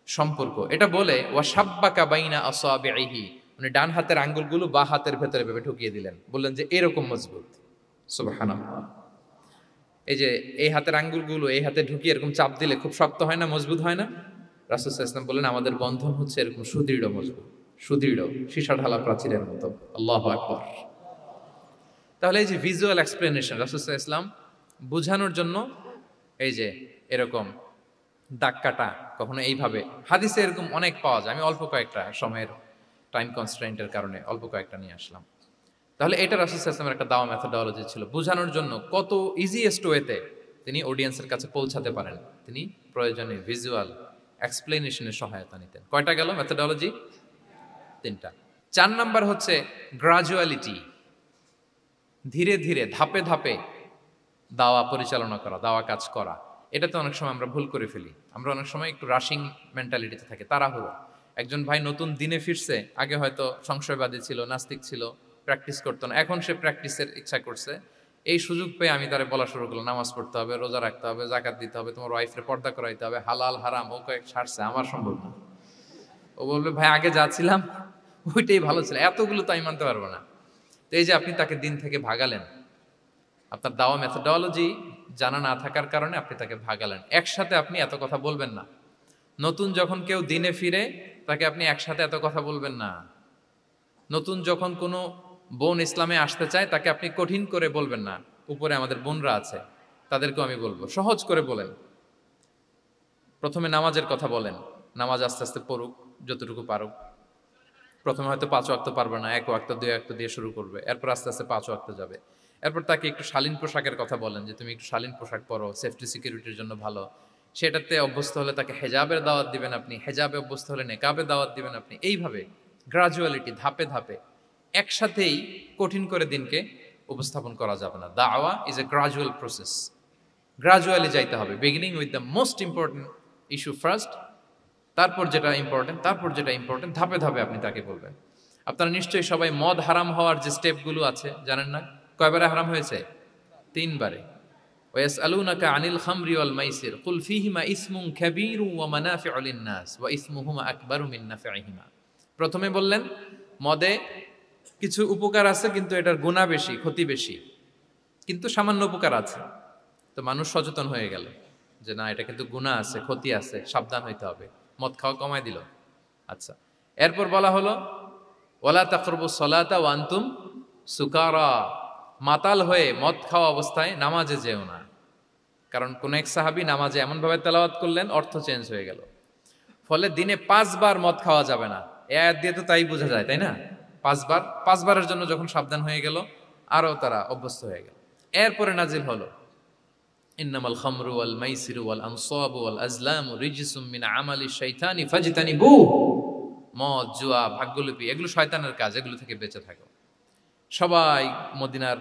সম্পর্ক। এটা বলে ওয়া সাব্বাকা বাইনা আসাবিহি, মানে ডান হাতের আঙ্গুলগুলো বা হাতের ভেতরে ভেবে ঢুকিয়ে দিলেন, বললেন যে এরকম মজবুত। সুবহানাল্লাহ। এই যে এই হাতের আঙ্গুলগুলো এই হাতে ঢুকিয়ে এরকম চাপ দিলে খুব শক্ত হয় না, মজবুত হয় না? রাসূল সাল্লাল্লাহু আলাইহি ওয়াসাল্লাম বললেন আমাদের বন্ধন হচ্ছে এরকম সুদৃঢ় মজবুত, সুদৃঢ় সীসা ঢালা প্রাচীরের মতো। আল্লাহু আকবার। তাহলে এই যে ভিজুয়াল এক্সপ্লেনেশন, রাসূল সাল্লাল্লাহু আলাইহি ওয়াসাল্লাম বোঝানোর জন্য এই যে এরকম দাগ কাটা, কখনো এইভাবে, হাদিসে এরকম অনেক পাওয়া যায়। আমি অল্প কয়েকটা, সময়ের টাইম কনস্ট্রেন্টের কারণে অল্প কয়েকটা নিয়ে আসলাম। তাহলে এটা রাসূল সাল্লাল্লাহু আলাইহি ওয়াসাল্লামের একটা দাওয়া মেথোডোলজি ছিল, বোঝানোর জন্য কত ইজিয়েস্ট ওয়েতে তিনি অডিয়েন্সের কাছে পৌঁছাতে পারেন, তিনি প্রয়োজনে ভিজুয়াল এক্সপ্লেনেশনের সহায়তা নিতেন। কয়টা গেল মেথোডোলজি? তিনটা। 4 নাম্বার হচ্ছে গ্রাজুয়ালিটি, ধীরে ধীরে ধাপে ধাপে দাওয়া পরিচালনা করা, দাওয়া কাজ করা। এটাতে অনেক সময় আমরা ভুল করে ফেলি। আমরা অনেক সময় একটু রাশিং মেন্টালিটিতে থাকি, তাড়াহুড়ো। একজন ভাই নতুন দিনে ফিরছে, আগে হয়তো সংশয়বাদী ছিল, নাস্তিক ছিল, প্র্যাকটিস করতো না, এখন সে প্র্যাকটিসের ইচ্ছা করছে। এই সুযোগ পেয়ে আমি তারে বলা শুরু করলাম নামাজ পড়তে হবে, রোজা রাখতে হবে, যাকাত দিতে হবে, তোমার ওয়াইফের পর্দা করাইতে হবে, হালাল হারাম ও কয়েক ছাড়ছে, আমার সম্ভব না। ও বলবে ভাই আগে যাচ্ছিলাম ওইটাই ভালো ছিল, এতগুলো তো আমি মানতে পারবো না। তো এই যে আপনি তাকে দিন থেকে ভাগালেন, আপনার দাওয়া মেথোডোলজি জানা না থাকার কারণে আপনি তাকে ভাগালেন। একসাথে আপনি এত কথা বলবেন না। নতুন যখন কেউ দিনে ফিরে তাকে আপনি একসাথে এত কথা বলবেন না। নতুন যখন কোনো বোন ইসলামে আসতে চায় তাকে আপনি কঠিন করে বলবেন না। উপরে আমাদের বোনরা আছে, তাদেরকেও আমি বলবো সহজ করে বলেন। প্রথমে নামাজের কথা বলেন, নামাজ আস্তে আস্তে পড়ুক যতটুকু পারুক। প্রথমে হয়তো 5 ওয়াক্ত পারবে না, 1 ওয়াক্ত 2 ওয়াক্ত দিয়ে শুরু করবে, এরপর আস্তে আস্তে 5 ওয়াক্ত যাবে। এরপর তাকে একটু শালীন পোশাকের কথা বলেন যে তুমি একটু শালীন পোশাক পরো, সেফটি সিকিউরিটির জন্য ভালো। সেটাতে অভ্যস্ত হলে তাকে হেজাবের দাওয়াত দিবেন আপনি, হেজাবে অভ্যস্ত হলে নেকাবে দাওয়াত দিবেন আপনি। এইভাবে গ্রাজুয়ালিটি, ধাপে ধাপে, একসাথেই কঠিন করে দিনকে উপস্থাপন করা যাবে না। দাওয়া is a gradual process, gradually যাইতে হবে। Beginning with the most important issue first, তারপর যেটা ইম্পর্টেন্ট, তারপর যেটা ইম্পর্টেন্ট, ধাপে ধাপে আপনি তাকে বলবেন। আপনারা নিশ্চয়ই সবাই মদ হারাম হওয়ার যে স্টেপগুলো আছে জানেন না? কয়বারে হারাম হয়েছে? 3 বারে। ওয়াসআলুনাকা আনিল খামরি ওয়াল মাইসির কুল ফীহিমা ইসমুন কাবীরু ওয়া মানাফিউ লিন-নাস ওয়া ইসমুহুমা আকবারু মিন নাফিহিমা। প্রথমে বললেন মদে কিছু উপকার আছে কিন্তু এটার গুনাহ বেশি, ক্ষতি বেশি, কিন্তু সামান্য উপকার আছে। তো মানুষ সচেতন হয়ে গেল যে না, এটা কিন্তু গুনাহ আছে, ক্ষতি আছে, সাবধান হইতে হবে। মদ খাওয়া কমায় দিল। আচ্ছা, এরপর বলা হলো ওয়ালা তাকরাবুস সালাতা ওয়া আনতুম সুকারা, মাতাল হয়ে মদ খাওয়া অবস্থায় নামাজে যেও না। কারণ কোন এক সাহাবী নামাজে এমনভাবে তেলাওয়াত করলেন অর্থ চেঞ্জ হয়ে গেল। ফলে দিনে 5 বার মদ খাওয়া যাবে না। এই আয়াত দিয়ে তো তাই বোঝা যায়, তাই না? 5 বারের জন্য যখন সাবধান হয়ে গেল, আরো তারা অভ্যস্ত হয়ে গেল। এরপরে নাজিল হলো ইন্নামাল খামরু ওয়াল মাইসিরু ওয়াল আনসাবু ওয়াল আজলামু রিজসুম মিন আমালিশ শাইতানি ফাজতানিবু। মদ, জুয়া, ভাগ্যলিপি এগুলো শয়তানের কাজ, এগুলো থেকে বেঁচে থাকো। সবাই মদিনার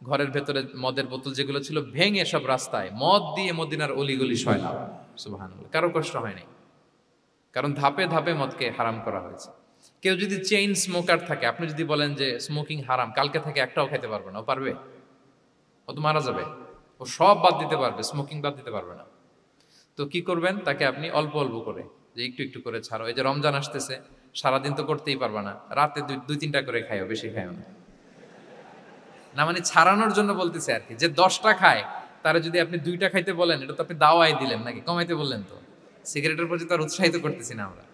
ঘরের ভেতরে মদের বোতল যেগুলো ছিল ভেঙে সব রাস্তায় মদ দিয়ে মদিনার অলিগলি সয়লাম। সুবহানাল্লাহ, কারো কষ্ট হয়নি, কারণ ধাপে ধাপে মদকে হারাম করা হয়েছে। কেউ যদি চেইন স্মোকার থাকে, আপনি যদি বলেন যে স্মোকিং হারাম, কালকে থেকে একটাও খেতে পারবে না, ও পারবে? ও তো মারা যাবে। ও সব বাদ দিতে পারবে, স্মোকিং বাদ দিতে পারবে না। তো কি করবেন? তাকে আপনি অল্প অল্প করে, যে একটু একটু করে ছাড়ো। এই যে রমজান আসতেছে, সারাদিন তো করতেই পারবা না, রাতে 2-3টা করে খাইও, বেশি খাইও না। না মানে ছাড়ানোর জন্য বলতেছে আর কি। যে 10টা খায় তারা যদি আপনি 2টা খাইতে বলেন, এটা তো আপনি দাওয়াই দিলেন নাকি, কমাইতে বললেন তো। সিগারেটের প্রতি তার উৎসাহিত করতেছি না আমরা।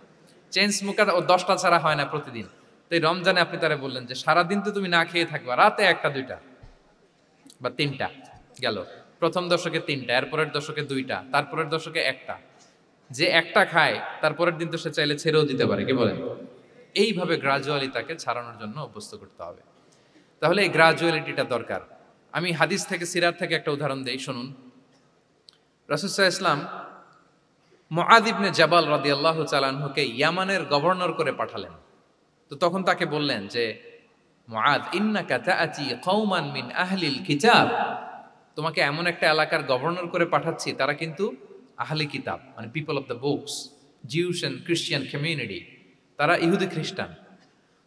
চেইন স্মোকার ও 10টা ছাড়া হয় না প্রতিদিন। তো এই রমজানে আপনি তারা বললেন যে সারাদিন তো তুমি না খেয়ে থাকবা, রাতে 1টা 2টা বা 3টা গেল। প্রথম দশকে 3টা, এরপরের দশকে 2টা, তারপরের দশকে 1টা। যে 1টা খায় তারপরের দিন তো সে চাইলে ছেড়েও দিতে পারে, কি বলেন? এইভাবে গ্রাজুয়ালি তাকে ছাড়ানোর জন্য অভ্যস্ত করতে হবে। তাহলে এই গ্রাজুয়ালিটিটা দরকার। আমি হাদিস থেকে, সিরাত থেকে একটা উদাহরণ দেই, শুনুন। রাসূল সাল্লাল্লাহু আলাইহি ওয়াসাল্লাম মুআয ইবনে জাবাল রাদিয়াল্লাহু তাআলা আনহুকে ইয়ামানের গভর্নর করে পাঠালেন। তো তখন তাকে বললেন যে মুআয, ইন্নাকা তাআতি কওমান মিন আহলিল কিতাব, তোমাকে এমন একটা এলাকার গভর্নর করে পাঠাচ্ছি, তারা কিন্তু আহলি কিতাব, মানে people of the books, Jews and Christian community, তারা ইহুদি খ্রিস্টান।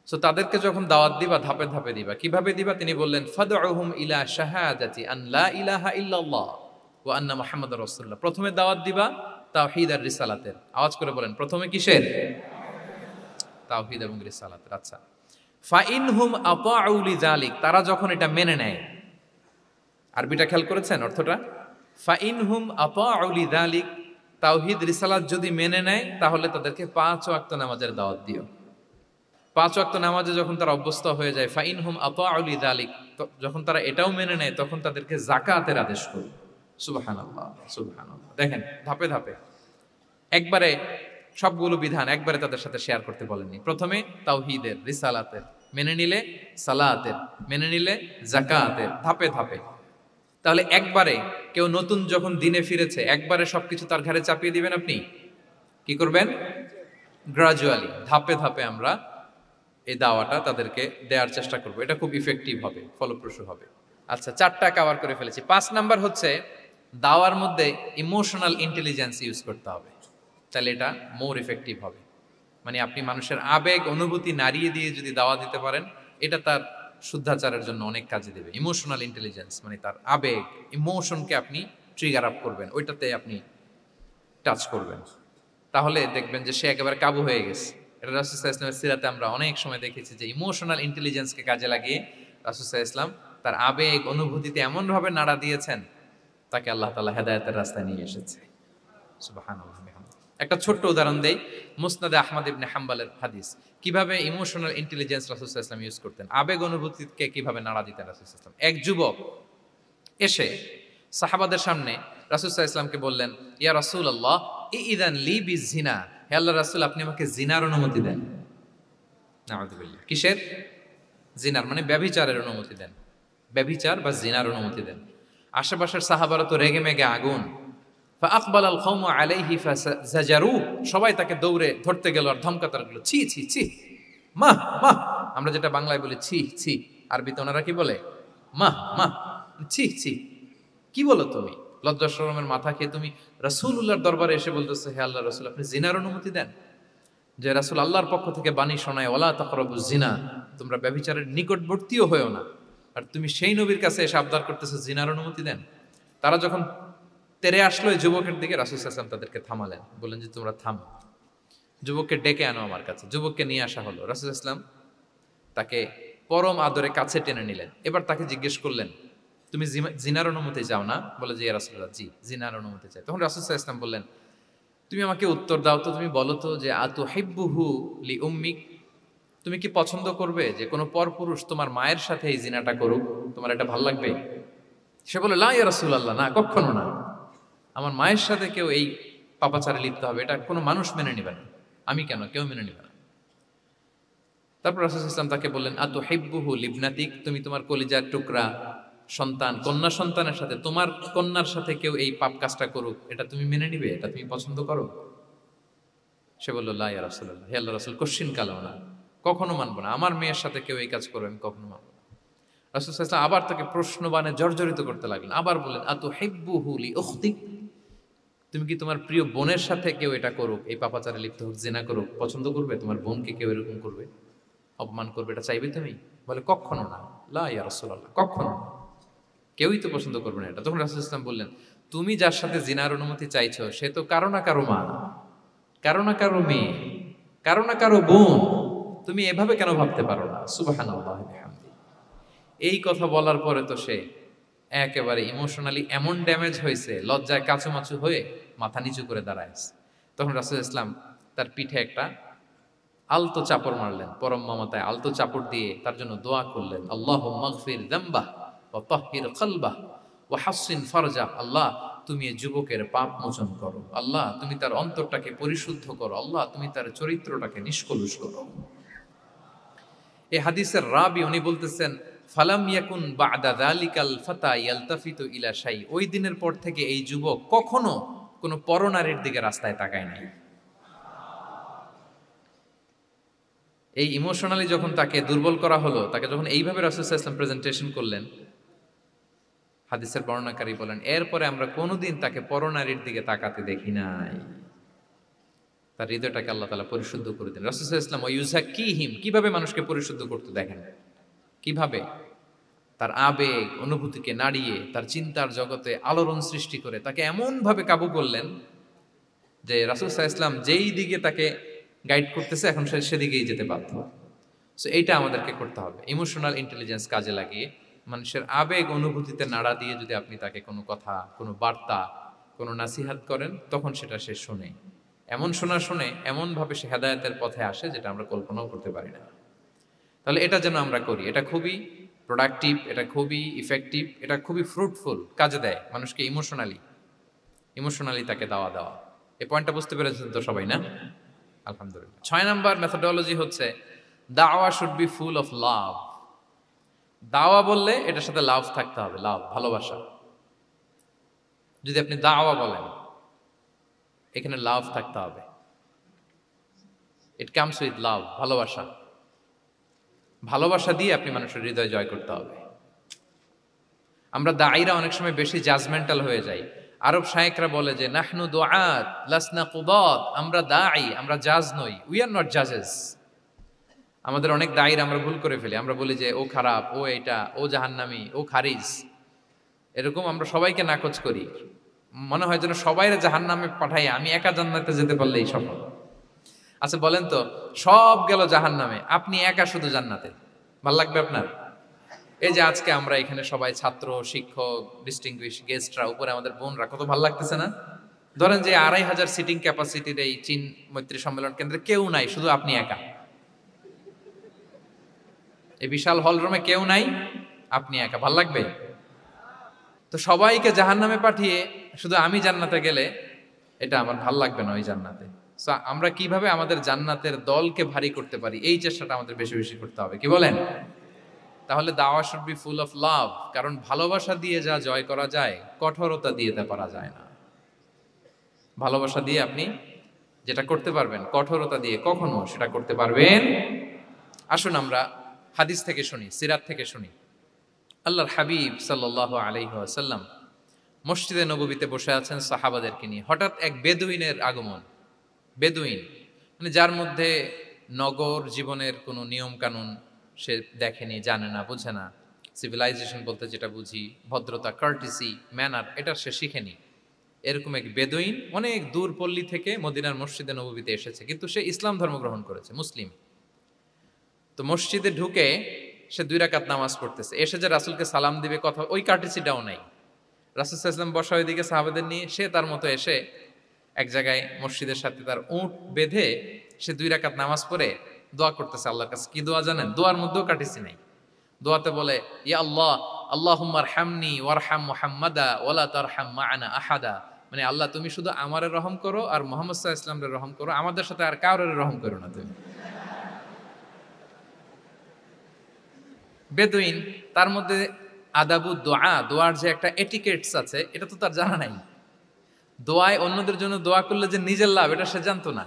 সো তাদেরকে যখন দাওয়াত দিবা, ধাপে ধাপে দিবা। কিভাবে দিবা? তিনি বললেন ফাদউহুম ইলা শাহাদাতি আন লা ইলাহা ইল্লাল্লাহ ওয়া আন্না মুহাম্মাদুর রাসূলুল্লাহ। প্রথমে দাওয়াত দিবা তাওহীদ আর রিসালাতের। আওয়াজ করে বলেন, প্রথমে কিসের? তাওহীদ এবং রিসালাতের। আচ্ছা, ফাইনহুম আতাউ লিযালিক, তারা যখন এটা মেনে নেয়। আরবিটা খেয়াল করেছেন অর্থটা? ফাইনহুম আতাউ লিযালিক, তাওহীদ রিসালাত যদি মেনে নেয় তাহলে তাদেরকে 5 ওয়াক্ত নামাজের দাওয়াত দিও। 5 ওয়াক্ত নামাজে যখন তারা অভ্যস্ত হয়ে যায়, ফাইনহুম আতাউ লিযালিক, যখন তারা এটাও মেনে নেয় তখন তাদেরকে যাকাতের আদেশ করো। সুবহানাল্লাহ, সুবহানাল্লাহ। দেখেন ধাপে ধাপে, একবারে সবগুলো বিধান একবারে তাদের সাথে শেয়ার করতে বলেননি। প্রথমে তাওহীদের, রিসালাতের, মেনে নিলে সালাতের, মেনে নিলে যাকাতের, ধাপে ধাপে। তাহলে একবারে কেউ নতুন যখন দিনে ফিরেছে, একবারে সবকিছু তার ঘাড়ে চাপিয়ে দিবেন আপনি? কি করবেন? গ্রাজুয়ালি, ধাপে ধাপে আমরা এই দাওয়াটা তাদেরকে দেওয়ার চেষ্টা করব। এটা খুব ইফেক্টিভ হবে, ফলপ্রসূ হবে। আচ্ছা, 4টা কভার করে ফেলেছি। 5 নাম্বার হচ্ছে দাওয়ার মধ্যে ইমোশনাল ইন্টেলিজেন্স ইউজ করতে হবে, তাহলে এটা মোর ইফেক্টিভ হবে। মানে আপনি মানুষের আবেগ অনুভূতি নাড়িয়ে দিয়ে যদি দাওয়া দিতে পারেন, এটা তার শুদ্ধাচারের জন্য অনেক কাজে দেবে। ইমোশনাল ইন্টেলিজেন্স মানে তার আবেগ, ইমোশনকে আপনি ট্রিগার আপ করবেন, ওইটাতে আপনি টাচ করবেন, তাহলে দেখবেন যে সে একেবারে কাবু হয়ে গেছে। এটা রাসূল সাল্লাল্লাহু আলাইহি ওয়াসাল্লামের সিরাতে আমরা অনেক সময় দেখেছি যে ইমোশনাল ইন্টেলিজেন্সকে কাজে লাগিয়ে রাসূল সাল্লাল্লাহু আলাইহি ওয়াসাল্লাম তার আবেগ অনুভূতিতে এমনভাবে নাড়া দিয়েছেন তাকে আল্লাহ তাআলা হেদায়েতের রাস্তায় নিয়ে এসেছে। সুবহানাল্লাহ। একটা ছোট্ট উদাহরণ দেই, মুসনাদে আহমদ ইবনে হাম্বলের হাদিস, কিভাবে ইমোশনাল ইন্টেলিজেন্স রাসূল সাল্লাল্লাহু আলাইহি ওয়াসাল্লাম ইউজ করতেন, আবেগ অনুভূতিকে কিভাবে নাড়া দিতেন রাসূল সাল্লাল্লাহু আলাইহি ওয়াসাল্লাম। এক যুবক এসে সাহাবাদের সামনে রাসূল সাল্লাল্লাহু আলাইহি ওয়াসাল্লামকে বললেন, ইয়া রাসূলুল্লাহ ইযান লি বিজিনা, হে আল্লাহর রাসূল আপনি আমাকে জিনার অনুমতি দেন। নাউযুবিল্লাহ। কিসের? জিনার, মানে ব্যভিচারের অনুমতি দেন। ব্যভিচার বা জিনার অনুমতি দেন। আশেপাশের সাহাবারা তো রেগে মেগে আগুন। ফাআকবাল আল কওমু আলাইহি ফাজাজারু, সবাই তাকে দৌড়ে ধরতে গেল আর ধমকাতে লাগলো, ছি ছি ছি, মাহ মাহ। আমরা যেটা বাংলায় বলি ছি ছি, আরবিতে ওনারা কি বলে? মাহ মাহ, ছি ছি। কি বলো তুমি? লজ্জা শরমের মাথা খেয়ে তুমি রাসূলুল্লাহর দরবারে এসে বলতেছো, হে আল্লাহর রাসূল আপনি জিনার অনুমতি দেন। যে রাসূল আল্লাহর পক্ষ থেকে বাণী শোনায়, ওয়ালা তাকরাবুজ জিনা, তোমরা ব্যভিচারের নিকটবর্তীও হয়ো না, আর তুমি সেই নবীর কাছে এসে আবদার করতেছো জিনার অনুমতি দেন। তারা যখন তেরে আসলো এই যুবকের দিকে, রাসূল সাল্লাল্লাহু আলাইহি ওয়াসাল্লাম তাদেরকে থামালেন, বললেন যে তোমরা থামো, যুবককে ডেকে আনো আমার কাছে। যুবককে নিয়ে আসা হলো। রাসূল সাল্লাল্লাহু আলাইহি ওয়াসাল্লাম তাকে পরম আদরে কাছে টেনে নিলেন। এবার তাকে জিজ্ঞেস করলেন, তুমি জিনার অনুমতি চাও না? বলে যে ইয়া রাসূলুল্লাহ, জি জিনার অনুমতি চাই। তখন রাসূল সাল্লাল্লাহু আলাইহি ওয়াসাল্লাম বললেন, তুমি আমাকে উত্তর দাও তো, তুমি বলো তো যে আতুহিব্বুহু লি উম্মিক, তুমি কি পছন্দ করবে যে কোনো পরপুরুষ তোমার মায়ের সাথে এই জিনাটা করুক? তোমার এটা ভালো লাগবে? সে বলে লা ইয়া রাসূলুল্লাহ, না কখনো না, আমার মায়ের সাথে কেউ এই পাপাচারে লিপ্ত হবে এটা কোনো মানুষ মেনে নেবে না। আমি কেন, কেউ মেনে নেবে না। তারপর রাসূল সাল্লাল্লাহু আলাইহি ওয়াসাল্লাম তাকে বললেন, আতুহিব্বুহু লিবনাতিক, তুমি তোমার কলিজার টুকরা সন্তান, কন্যা সন্তানের সাথে, তোমার কন্যার সাথে কেউ এই পাপ কাজটা করুক, এটা তুমি মেনে নিবে? এটা তুমি পছন্দ করো? সে বলল লা ইয়া রাসূলুল্লাহ, হে আল্লাহর রাসূল কশিন কালাও না, কখনো মানবো না, আমার মেয়ের সাথে কেউ এই কাজ করবে আমি কখনো মানবো না। রাসূল সাল্লাল্লাহু আলাইহি ওয়াসাল্লাম আবার তাকে প্রশ্নবাণে জর্জরিত করতে লাগলেন, আবার বললেন, আতুহিব্বুহু লি উখতিক, তুমি কি তোমার প্রিয় বোনের সাথে কেউ এটা করুক, এই পাপাচারে লিপ্ত হোক, জিনা করুক, পছন্দ করবে? তোমার বোনকে কেউ এরকম করবে, অপমান করবে, এটা চাইবে তুমি? বলে কখনো না, লা ইয়া রাসূলুল্লাহ, কখনো না, কেউই তো পছন্দ করবে না এটা। তখন রাসূল সাল্লাল্লাহু আলাইহি ওয়াসাল্লাম বললেন, তুমি যার সাথে জিনার অনুমতি চাইছো সে তো কারো না কারো মা, কারো না কারো মেয়ে, কারো না কারো বোন, তুমি এভাবে কেন ভাবতে পারো না? সুবহানাল্লাহি ওয়া বিহামদিহি। এই কথা বলার পরে তো সে একেবারে ইমোশনালি এমন ড্যামেজ হয়েছে, লজ্জায় কাচুমাচু হয়ে মাথা নিচু করে দাঁড়ায়ছে। তখন রাসূল ইসলাম তার পিঠে একটা আলতো চাপড় মারলেন, পরম মমতায় আলতো চাপড় দিয়ে তার জন্য দোয়া করলেন, আল্লাহুম্মা গফির যামবাহ ওয়া তাহহির কলবাহ ওয়া হাসসিন ফারজাহ, আল্লাহ তুমি এই যুবকের পাপ মোচন করো, আল্লাহ তুমি তার অন্তরটাকে পরিশুদ্ধ করো, আল্লাহ তুমি তার চরিত্রটাকে নিষ্কলুষ করো। এই হাদিসের রাবি উনি বলতেছেন, ফালাম ইয়াকুন বা'দা যালিকাল ফাতা ইয়ালতাফিতু ইলা শাই, ওই দিনের পর থেকে এই যুবক কখনো কোনো পরনারীর দিকে রাস্তায় তাকায় নাই। এই ইমোশনালি যখন তাকে দুর্বল করা হলো, তাকে যখন এইভাবে রাসূল সাল্লাল্লাহু আলাইহি ওয়াসাল্লাম প্রেজেন্টেশন করলেন, হাদিসের বর্ণনাকারী বলেন এরপরে আমরা কোনোদিন তাকে পরনারীর দিকে তাকাতে দেখি নাই। তার হৃদয়টাকে আল্লাহ তাআলা পরিশুদ্ধ করে দেন। রাসূল সাল্লাল্লাহু আলাইহি ওয়াসাল্লাম ওয়ায়ুযাক্কিহিম, কিভাবে মানুষকে পরিশুদ্ধ করতে দেখেন, কিভাবে তার আবেগ অনুভূতিকে নাড়িয়ে তার চিন্তার জগতে আলোড়ন সৃষ্টি করে তাকে এমনভাবে কাবু করলেন যে রাসূল সাল্লাল্লাহু আলাইহি ওয়াসাল্লাম যেই দিকে তাকে গাইড করতেছে এখন সে সেদিকেই যেতে বাধ্য। সো এইটা আমাদেরকে করতে হবে, ইমোশনাল ইন্টেলিজেন্স কাজে লাগিয়ে মানুষের আবেগ অনুভূতিতে নাড়া দিয়ে যদি আপনি তাকে কোনো কথা, কোনো বার্তা, কোনো নাসিহাত করেন, তখন সেটা সে শোনে। এমন শুনে এমনভাবে সে হেদায়েতের পথে আসে যেটা আমরা কল্পনাও করতে পারি না। তাহলে এটা যেন আমরা করি, এটা খুবই প্রোডাক্টিভ, এটা খুবই ইফেক্টিভ, এটা খুবই ফ্রুটফুল, কাজে দেয় মানুষকে ইমোশনালি তাকে দেওয়া। এই পয়েন্টটা বুঝতে পেরেছেন তো সবাই, না? আলহামদুলিল্লাহ। 6 নাম্বার মেথোডোলজি হচ্ছে দাওয়া should be full of love. দাওয়া বললে এটার সাথে লাভ থাকতে হবে, লাভ, ভালোবাসা। যদি আপনি দাওয়া বলেন এখানে লাভ থাকতে হবে, ইট কামস উইথ লাভ, ভালোবাসা। ভালোবাসা দিয়ে আপনি মানুষের হৃদয় জয় করতে হবে। আমরা দায়ীরা অনেক সময় বেশি জাজমেন্টাল হয়ে যাই। আরব শায়েকরা বলে যে নাহনু দুআত লাসনা কুদাত, আমরা দায়ী, আমরা জাজ নই, উই আর নট জাজেস। আমাদের অনেক দায়ীরা আমরা ভুল করে ফেলি, আমরা বলি যে ও খারাপ, ও এইটা, ও জাহান্নামী, ও খারিজ, এরকম আমরা সবাইকে নাকচ করি। মনে হয় যেন সবাইরে জাহান্নামে পাঠাই, আমি একা জান্নাতে যেতে পারলেই সফল। আচ্ছা বলেন তো, সব গেল জাহান্নামে, আপনি একা শুধু জান্নাতে, ভাল লাগবে আপনার? এই যে আজকে আমরা এখানে সবাই ছাত্র, শিক্ষক, ডিস্টিংগুইশ গেস্টরা, উপরে আমাদের বোনরা, কত ভালো লাগতেছে না? ধরেন যে ২৫০০ সিটিং ক্যাপাসিটির এই চীন মৈত্রী সম্মেলন কেন্দ্রে কেউ নাই, শুধু আপনি একা। এই বিশাল হল রুমে কেউ নাই, আপনি একা। ভাল লাগবে? তো সবাইকে জাহান্নামে পাঠিয়ে শুধু আমি জান্নাতে গেলে এটা আমার ভাল লাগবে না ওই জান্নাতে। সো আমরা কিভাবে আমাদের জান্নাতের দলকে ভারী করতে পারি, এই চেষ্টাটা আমাদের বেশি বেশি করতে হবে। কি বলেন? তাহলে দাওয়া should be full of love, কারণ ভালোবাসা দিয়ে যা জয় করা যায়, কঠোরতা দিয়ে তা পারা যায় না। ভালোবাসা দিয়ে আপনি যেটা করতে পারবেন, কঠোরতা দিয়ে কখনো সেটা করতে পারবেন। আসুন আমরা হাদিস থেকে শুনি, সিরাত থেকে শুনি। আল্লাহর হাবিব সাল্লাল্লাহু আলাইহি ওয়াসাল্লাম মসজিদে নববীতে বসে আছেন সাহাবাদেরকে নিয়ে। হঠাৎ এক বেদুইনের আগমন। বেদুইন মানে যার মধ্যে নগর জীবনের কোনো নিয়ম কানুন সে দেখেনি, জানে না, বোঝে না। সিভিলাইজেশন বলতে যেটা বুঝি, ভদ্রতা, কার্টিসি, ম্যানার, এটা সে শিখেনি। এরকম এক বেদুইন অনেক দূর পল্লী থেকে মদিনার মসজিদে নববীতে এসেছে, কিন্তু সে ইসলাম ধর্ম গ্রহণ করেছে, মুসলিম। তো মসজিদে ঢুকে সে 2 রাকাত নামাজ পড়তেছে। এসে যে রাসূলকে সালাম দিবে, কথা, ওই কার্টিসিটাও নাই। রাসূল সাল্লাল্লাহু আলাইহি ওয়াসাল্লাম বসা ওইদিকে সাহাবাদের নিয়ে, সে তার মতো এসে এক জায়গায় মসজিদের সাথে তার উট বেঁধে সে 2 রাকাত নামাজ পড়ে দোয়া করতেছে আল্লাহর কাছে। কি দোয়া জানেন? দোয়ার মধ্যেও কাটিসি নাই। দোয়াতে বলে, ইয়া আল্লাহ, আল্লাহুম্মা আরহামনি ওয়ারহাম মুহাম্মাদা ওয়ালা তারহাম মা'ানা আহাদা। মানে আল্লাহ, তুমি শুধু আমারে রহম করো আর মুহাম্মদ সাল্লাল্লাহু আলাইহি ওয়াসাল্লামের রহম করো, আমাদের সাথে আর কাউরে রহম করো না তুমি। বেদুইন, তার মধ্যে আদাবু দোয়া, দোয়ার যে একটা এটিকেটস আছে, এটা তো তার জানা নাই। দোয়ায় অন্যদের জন্য দোয়া করলে যে নিজের লাভ, এটা সে জানতো না।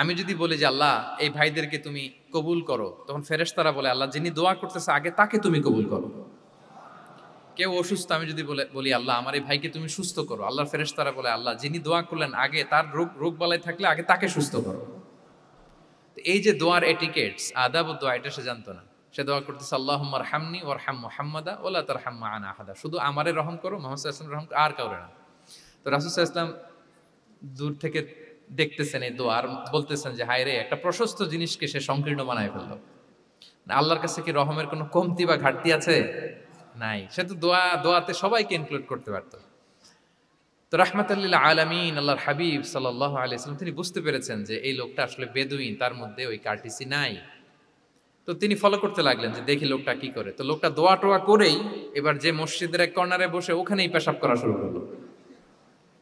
আমি যদি বলি যে আল্লাহ এই ভাইদেরকে তুমি কবুল করো, তখন ফেরেশতারা বলে আল্লাহ যিনি দোয়া করতেছে আগে তাকে তুমি কবুল করো। কেউ অসুস্থ, আমি যদি বলি আল্লাহ আমার এই ভাইকে তুমি সুস্থ করো, আল্লাহর ফেরেশতারা বলে আল্লাহ যিনি দোয়া করলেন আগে তার রোগ বালাই থাকলে আগে তাকে সুস্থ করো। তো এই যে দোয়ার এটিকেটস, আদাব ও দোয়া, এটা সে জানতো না। সে দোয়া করতেছে আল্লাহুম্মা আরহামনি ওয়ারহাম মুহাম্মাদা ওয়ালা তারহাম মা'ানা আহাদা, শুধু আমারে রহম করো, মুহাম্মদ সাল্লাল্লাহু আলাইহি ওয়াসাল্লাম রহম করো, আর কাউরে না। তো রাসূল সাল্লাল্লাহু আলাইহি ওয়াসাল্লাম দূর থেকে দেখতেছেন এই দোয়া আর বলতেছেন যে হায় রে, একটা প্রশস্ত জিনিসকে সে সংকীর্ণ বানায় ফেললো। আল্লাহর কাছে কি রহমের কোনো কমতি বা ঘাটতি আছে? নাই। সে তো দোয়াতে সবাইকে ইনক্লুড করতে পারতো। তো রাহমাতাল লিল আলামিন আল্লাহর হাবিব সাল্লাল্লাহু আলাইহি ওয়াসাল্লাম তিনি বুঝতে পেরেছেন যে এই লোকটা আসলে বেদুইন, তার মধ্যে ওই কার্টিসি নাই। তো তিনি ফলো করতে লাগলেন যে দেখি লোকটা কি করে। তো লোকটা দোয়া টোয়া করেই এবার যে মসজিদের এক কর্নারে বসে ওখানেই পেশাব করা শুরু করলো।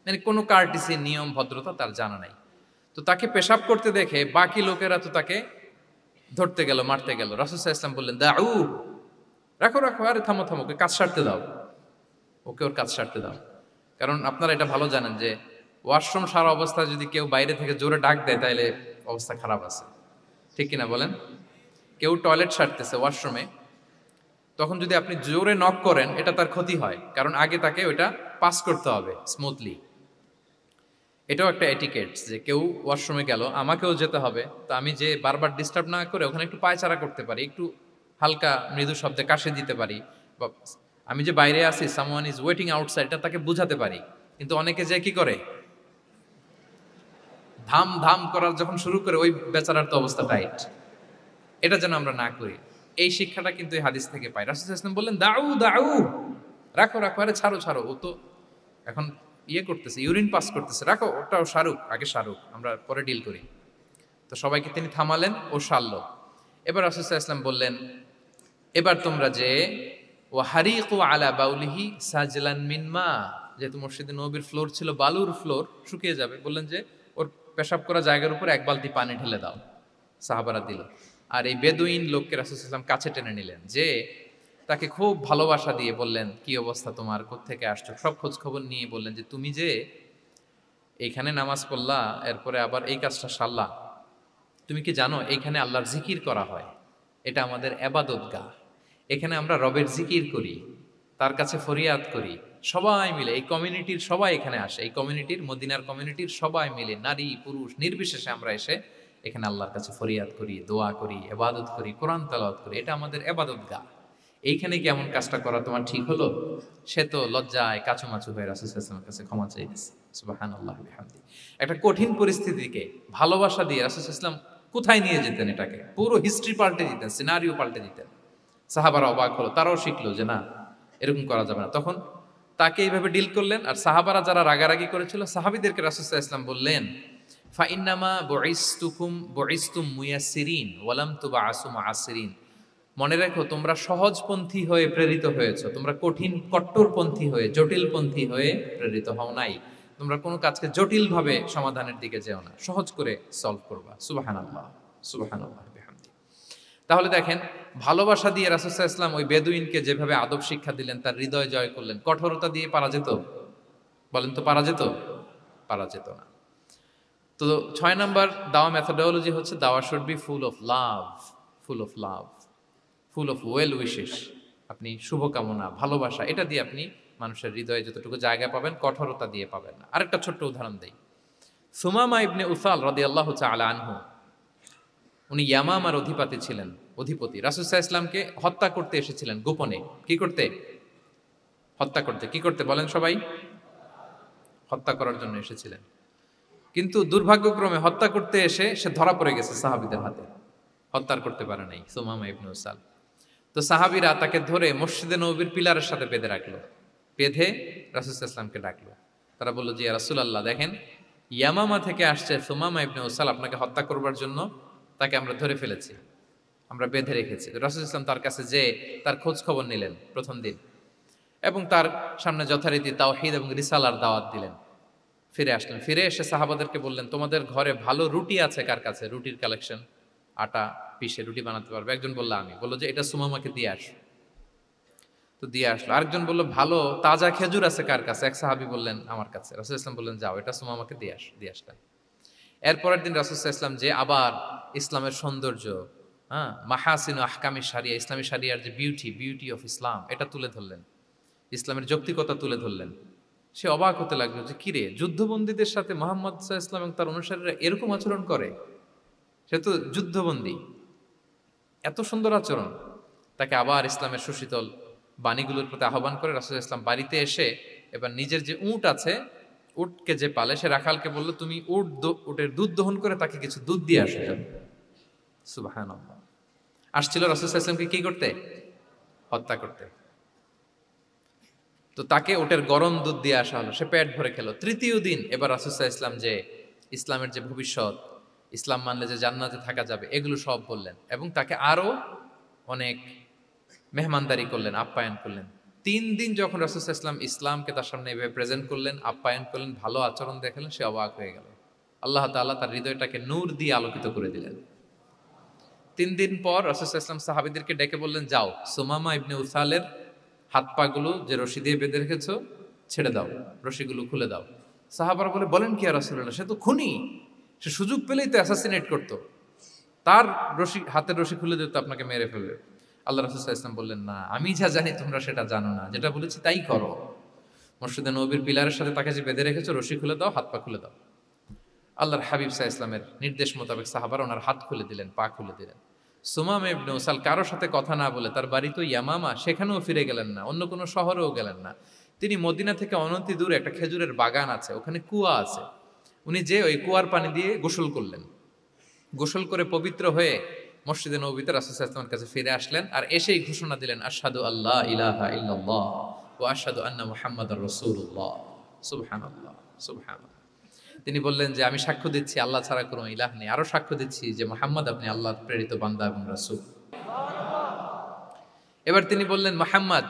মানে কোনো কার্টিসি, নিয়ম, ভদ্রতা তার জানা নাই। তো তাকে পেশাব করতে দেখে বাকি লোকেরা তো তাকে ধরতে গেল, মারতে গেল। রাসূল সাল্লাল্লাহু আলাইহি ওয়াসাল্লাম বললেন, দাউ, রাখো রাখো, আরে থামো থামো, ওকে কাজ সারতে দাও, ওকে ওর কাজ সারতে দাও। কারণ আপনারা এটা ভালো জানেন যে ওয়াশরুম সারা অবস্থায় যদি কেউ বাইরে থেকে জোরে ডাক দেয় তাহলে অবস্থা খারাপ আছে, ঠিক কিনা বলেন? কেউ টয়লেট সারতেছে ওয়াশরুমে, তখন যদি আপনি জোরে নক করেন এটা তার ক্ষতি হয়, কারণ আগে তাকে ওইটা পাস করতে হবে স্মুথলি। এটাও একটা এটিকেটস যে কেউ ওয়াশরুমে গেল, আমাকেও যেতে হবে, তো আমি যে বারবার ডিস্টার্ব না করে ওখানে একটু পায়চারা করতে পারি, একটু হালকা মৃদু শব্দে কাশে দিতে পারি, বা আমি যে বাইরে আছি, সামওয়ান ইজ ওয়েটিং আউটসাইড, এটা তাকে বুঝাতে পারি। কিন্তু অনেকে যে কি করে, ধাম ধাম করার যখন শুরু করে ওই বেচারার তো অবস্থা টাইট। এটা যেন আমরা না করি, এই শিক্ষাটা কিন্তু এই হাদিস থেকে পাই। রাসূল সাল্লাল্লাহু আলাইহি ওয়াসাল্লাম বললেন, দাউ দাউ, রাখো রাখো, আরে ছাড়ো ছাড়ো, ও তো এখন করতেছে, ইউরিন পাস করতেছে, রাখো, ওটাও সারুক, আগে সারুক, আমরা পরে ডিল করি। তো সবাইকে তিনি থামালেন, ও সারল। এবার রাসূল সাল্লাল্লাহু আলাইহি ওয়াসাল্লাম বললেন, এবার তোমরা যে ওয়াহারিকু আলা বাউলিহি সাজলান মিন মা, যেহেতু মসজিদে নববীর ফ্লোর ছিল বালুর ফ্লোর, শুকিয়ে যাবে, বললেন যে ওর পেশাব করা জায়গার উপর 1 বালতি পানি ঢেলে দাও। সাহাবারা দিল। আর এই বেদুইন লোককে রাসূল সাল্লাল্লাহু আলাইহি ওয়াসাল্লাম কাছে টেনে নিলেন, যে তাকে খুব ভালোবাসা দিয়ে বললেন, কি অবস্থা তোমার, কোত্থেকে আসছো, সব খোঁজ খবর নিয়ে বললেন যে তুমি যে এইখানে নামাজ পড়লা, এরপরে আবার এই কাজটা সারলা, তুমি কি জানো এইখানে আল্লাহর জিকির করা হয়, এটা আমাদের ইবাদতগাহ, এখানে আমরা রবের জিকির করি, তার কাছে ফরিয়াদ করি, সবাই মিলে এই কমিউনিটির সবাই এখানে আসে, এই কমিউনিটির, মদিনার কমিউনিটির সবাই মিলে, নারী পুরুষ নির্বিশেষে আমরা এসে এখানে আল্লাহর কাছে ফরিয়াদ করি, দোয়া করি, ইবাদত করি, কোরআন তেলাওয়াত করি, এটা আমাদের ইবাদতগাহ। এইখানে কি এমন কাজটা করা তোমার ঠিক হলো? সে তো লজ্জায় কাচুমাচু হয়ে রাসূল সাল্লাল্লাহু আলাইহি ওয়াসাল্লামের কাছে ক্ষমা চাইতেছে। সুবহানাল্লাহ ওয়া বিহামদিহি। একটা কঠিন পরিস্থিতিকে ভালোবাসা দিয়ে রাসূল সাল্লাল্লাহু আলাইহি ওয়াসাল্লাম কোথায় নিয়ে যেতেন, এটাকে পুরো হিস্ট্রি পাল্টে দিতেন, সিনারিও পাল্টে দিতেন। সাহাবারা অবাক হলো, তারাও শিখলো যে না, এরকম করা যাবে না। তখন তাকে এইভাবে ডিল করলেন। আর সাহাবারা যারা রাগারাগি করেছিল, সাহাবিদেরকে রাসূল সাল্লাল্লাহু আলাইহি ওয়াসাল্লাম বললেন, ফাইন্নামা বুইসতুম মুয়াসসিরিন ওয়ালাম তুবআসু মুআসসিরিন। মনে রেখো, তোমরা সহজপন্থী হয়ে প্রেরিত হয়েছো, তোমরা কঠিন কট্টরপন্থী হয়ে, জটিলপন্থী হয়ে প্রেরিত হও নাই। তোমরা কোনো কাজকে জটিলভাবে সমাধানের দিকে যেও না, সহজ করে সলভ করবা। সুবহানাল্লাহ, সুবহানাল্লাহ বিহামদি। তাহলে দেখেন, ভালোবাসা দিয়ে রাসূল সাল্লাল্লাহু আলাইহি ওয়াসাল্লাম ওই বেদুইনকে যেভাবে আদব শিক্ষা দিলেন, তার হৃদয় জয় করলেন, কঠোরতা দিয়ে পারা যেত? বলেন তো, পারা যেত? পারা যেত না। তো 6 নাম্বার দাওয়া মেথোডোলজি হচ্ছে, দাওয়া should be full of love, full of love, full of well wishes. আপনি শুভকামনা, ভালোবাসা, এটা দিয়ে আপনি মানুষের হৃদয়ে যতটুকু জায়গা পাবেন, কঠোরতা দিয়ে পাবেন না। আরেকটা ছোট্ট উদাহরণ দেই। সুমামা ইবনে উসাল রাদিয়াল্লাহু তাআলা আনহু, উনি ইয়ামামার অধিপতি ছিলেন। রাসূল সাল্লাল্লাহু আলাইহি ওয়াসাল্লামকে হত্যা করতে এসেছিলেন গোপনে। কি করতে? হত্যা করতে। কি করতে বলেন সবাই? হত্যা করার জন্য এসেছিলেন। কিন্তু দুর্ভাগ্যক্রমে হত্যা করতে এসে সে ধরা পড়ে গেছে সাহাবীদের হাতে, হত্যা করতে পারে নাই সুমামা ইবনে উসাল। তো সাহাবীরা তাকে ধরে মসজিদে নববীর পিলারের সাথে বেঁধে রাখলো। বেঁধে রাসূল সাল্লাল্লাহু আলাইহি ওয়াসাল্লামকে ডাকলো। তারা বলল যে, ইয়া রাসূলুল্লাহ, দেখেন ইয়ামামা থেকে আসছে সুমামা ইবনে উসাল আপনাকে হত্যা করবার জন্য, তাকে আমরা ধরে ফেলেছি, আমরা বেঁধে রেখেছি। রাসূল সাল্লাল্লাহু আলাইহি ওয়াসাল্লাম তার কাছে যে তার খোঁজ খবর নিলেন প্রথম দিন, এবং তার সামনে যথারীতি তাওহীদ এবং রিসালার দাওয়াত দিলেন। ফিরে আসলেন। ফিরে এসে সাহাবাদেরকে বললেন, তোমাদের ঘরে ভালো রুটি আছে কার কাছে? রুটির কালেকশন, আটা পিষে রুটি বানাতে পারবে। একজন বলল আমি। বললো যে এটা সুমামাকে দিয়ে আসো। তো দিয়ে আসলো। আরেকজন বললো ভালো তাজা খেজুর আছে কার কাছে? এক সাহাবী বললেন আমার কাছে। রাসূল ইসলাম বললেন যাও, এটা সুমামাকে দিয়ে আসলেন। এরপরের দিন রাসূল ইসলাম যে আবার ইসলামের সৌন্দর্য, মাহাসিন আহকামি শারিয়া, ইসলামী শারিয়ার যে বিউটি অফ ইসলাম, এটা তুলে ধরলেন, ইসলামের যৌক্তিকতা তুলে ধরলেন। সে অবাক হতে লাগলো যে কিরে, যুদ্ধবন্দীদের সাথে মুহাম্মদ সাল্লাল্লাহু আলাইহি ওয়াসাল্লাম এবং তার অনুসারীরা এরকম আচরণ করে? সে তো যুদ্ধবন্দী, এত সুন্দর আচরণ। তাকে আবার ইসলামের সুশীতল বাণীগুলোর প্রতি আহ্বান করে রাসূল ইসলাম বাড়িতে এসে এবার নিজের যে উট আছে, উটকে যে পালে, সে রাখালকে বলল, তুমি উটের দুধ দহন করে তাকে কিছু দুধ দিয়ে আসো। সুবহানাল্লাহ। আসছিল রাসূল সাল্লাল্লাহু আলাইহি ওয়াসাল্লামকে কি করতে? হত্যা করতে। তো তাকে ওটের গরম দুধ দিয়ে আসা হলো, সে পেট ভরে খেলো। তৃতীয় দিন এবার রাসূল সাল্লাল্লাহু আলাইহি ওয়াসাল্লাম যে ইসলামের যে ভবিষ্যৎ, ইসলাম মানলে যে জান্নাতে থাকা যাবে, এগুলো সব বললেন, এবং তাকে আরো অনেক মেহমানদারি করলেন, আপ্যায়ন করলেন। 3 দিন যখন রাসূল সাল্লাল্লাহু আলাইহি ওয়াসাল্লাম ইসলামকে তার সামনে এভাবে প্রেজেন্ট করলেন, আপ্যায়ন করলেন, ভালো আচরণ দেখালেন, সে অবাক হয়ে গেল। আল্লাহ তাআলা তার হৃদয়টাকে নূর দিয়ে আলোকিত করে দিলেন। 3 দিন পর রাসূল সাল্লাল্লাহু আলাইহি ওয়াসাল্লাম সাহাবীদেরকে ডেকে বললেন, যাও সুমামা ইবনে উসালের হাত পা গুলো যে রশি দিয়ে বেঁধে রেখেছো ছেড়ে দাও, রশিগুলো খুলে দাও। সাহাবারা বলেন কি ইয়া রাসূলুল্লাহ, সে তো খুনি, সে সুযোগ পেলেই তো অ্যাসাসিনেট করতো, তার হাতের রশি খুলে দিত, আপনাকে মেরে ফেলবে। আল্লাহ রাসূল সাল্লাল্লাহু আলাইহি ওয়াসাল্লাম বললেন, না, আমি যা জানি তোমরা সেটা জানো না, যেটা বলেছি তাই করো। মসজিদে নববীর পিলারের সাথে তাকে যে বেঁধে রেখেছো, রশি খুলে দাও, হাত পা খুলে দাও। আল্লাহর হাবিব সাল্লাল্লাহু আলাইহি ওয়াসাল্লামের নির্দেশ মোতাবেক সাহাবারা ওনার হাত খুলে দিলেন, পা খুলে দিলেন। সুমামা ইবনে উসাল কারোর সাথে কথা না বলে, তার বাড়ি তো ইয়ামামা, সেখানেও ফিরে গেলেন না, অন্য কোনো শহরেও গেলেন না। তিনি মদিনা থেকে অনতি দূরে একটা খেজুরের বাগান আছে, ওখানে কুয়া আছে, উনি যে ওই কুয়ার পানি দিয়ে গোসল করলেন। গোসল করে পবিত্র হয়ে মসজিদে নববীতে রাসূল সাল্লাল্লাহু আলাইহি ওয়াসাল্লামের কাছে ফিরে আসলেন, আর এসেই ঘোষণা দিলেন, আশহাদু আল্লা ইলাহা ইল্লাল্লাহ ওয়া আশহাদু আন্না মুহাম্মাদার রাসূলুল্লাহ। সুবহানাল্লাহ, সুবহানাল্লাহ। তিনি বললেন যে আমি সাক্ষ্য দিচ্ছি আল্লাহ ছাড়া কোনো ইলাহ নেই, আরো সাক্ষ্য দিচ্ছি যে মুহাম্মদ আপনি আল্লাহর প্রেরিত বান্দা এবং রাসূল। এবার তিনি বললেন, মুহাম্মদ,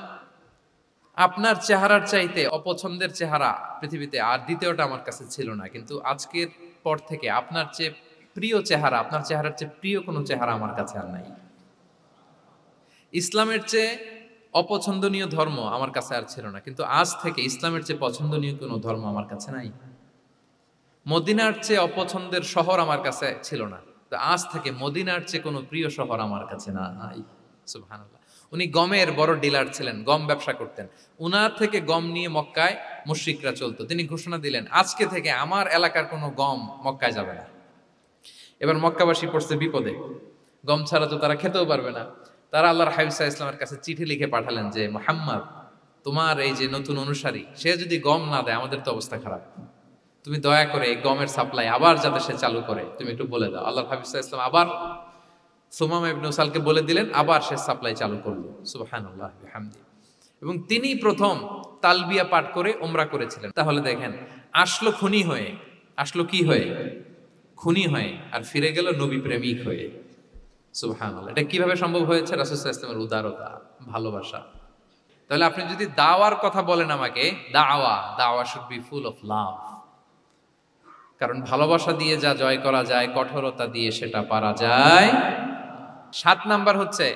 আপনার চেহারার চাইতে অপছন্দের চেহারা পৃথিবীতে আর দ্বিতীয়টা আমার কাছে ছিল না, কিন্তু আজকের পর থেকে আপনার চেয়ে প্রিয় চেহারা, আপনার চেহারার চেয়ে প্রিয় কোনো চেহারা আমার কাছে আর নাই। ইসলামের চেয়ে অপছন্দনীয় ধর্ম আমার কাছে আর ছিল না, কিন্তু আজ থেকে ইসলামের চেয়ে পছন্দনীয় কোনো ধর্ম আমার কাছে নাই। মদিনার চেয়ে অপছন্দের শহর আমার কাছে ছিল না, তো আজ থেকে মদিনার চেয়ে কোনো প্রিয় শহর আমার কাছে নাই। সুবহানাল্লাহ। উনি গমের বড় ডিলার ছিলেন, গম ব্যবসা করতেন। উনার থেকে গম নিয়ে মক্কায় মুশরিকরা চলতো। তিনি ঘোষণা দিলেন, আজকে থেকে আমার এলাকার কোনো গম মক্কায় যাবে না। এবার মক্কাবাসী পড়ছে বিপদে, গম ছাড়া তো তারা খেতেও পারবে না। তারা আল্লাহর হাবিব সাল্লাল্লাহু আলাইহি ওয়াসাল্লামের কাছে চিঠি লিখে পাঠালেন যে, মুহাম্মদ, তোমার এই যে নতুন অনুসারী, সে যদি গম না দেয় আমাদের তো অবস্থা খারাপ, তুমি দয়া করে এই গমের সাপ্লাই আবার যাতে সে চালু করে তুমি একটু বলে দাও। আল্লাহর হাবিব সাল্লাল্লাহু আলাইহি ওয়াসাল্লাম আবার সুমামা ইবনে উসালকে বলে দিলেন, আবার সে সাপ্লাই চালু করলো। সুবহানাল্লাহ বিহামদি। এবং তিনি প্রথম তালবিয়া পাঠ করে উমরা করেছিলেন। তাহলে দেখেন, আসলো খুনি হয়ে, আসলো কি হয়ে? খুনি হয়ে, আর ফিরে গেল নবী প্রেমিক হয়ে। সুবহানাল্লাহ। এটা কিভাবে সম্ভব হয়েছে? রাসূল সাল্লাল্লাহু আলাইহি ওয়াসাল্লামের উদারতা, ভালোবাসা। তাহলে আপনি যদি দাওয়ার কথা বলেন আমাকে, দাওয়া should be full of love. কারণ ভালোবাসা দিয়ে যা জয় করা যায়, কঠোরতা দিয়ে সেটা পারা যায়। 7 নাম্বার হচ্ছে,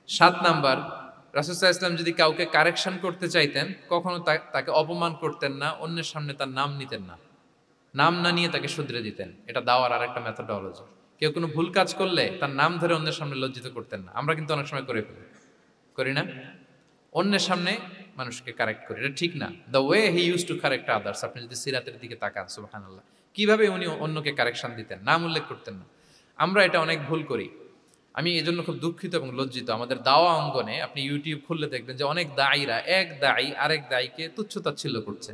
7 নাম্বার, রাসূল সাল্লাল্লাহু আলাইহি ওয়াসাল্লাম যদি কাউকে কারেকশন করতে চাইতেন, কখনো তাকে অপমান করতেন না, অন্যের সামনে তার নাম নিতেন না, নাম না নিয়ে তাকে শুধরে দিতেন। এটা দাওয়ার আরেকটা মেথোডোলজি। কেউ কোনো ভুল কাজ করলে তার নাম ধরে অন্যের সামনে লজ্জিত করতেন না। আমরা কিন্তু অনেক সময় করে ফেলি, করি না? অন্যের সামনে মানুষকে কারেক্ট করি, এটা ঠিক না। The way he use to correct others, আপনি যদি সিরাতের দিকে তাকান, সুবহানাল্লাহ, কিভাবে উনি অন্যকে কারেকশন দিতেন, নাম উল্লেখ করতেন না। আমরা এটা অনেক ভুল করি। আমি এই জন্য খুব দুঃখিত এবং লজ্জিত। আমাদের দাওয়া অঙ্গনে আপনি ইউটিউব খুললে দেখবেন যে অনেক দায়ীরা, এক দায়ী আরেক দায়ীকে তুচ্ছ-তাচ্ছিল্য করছে,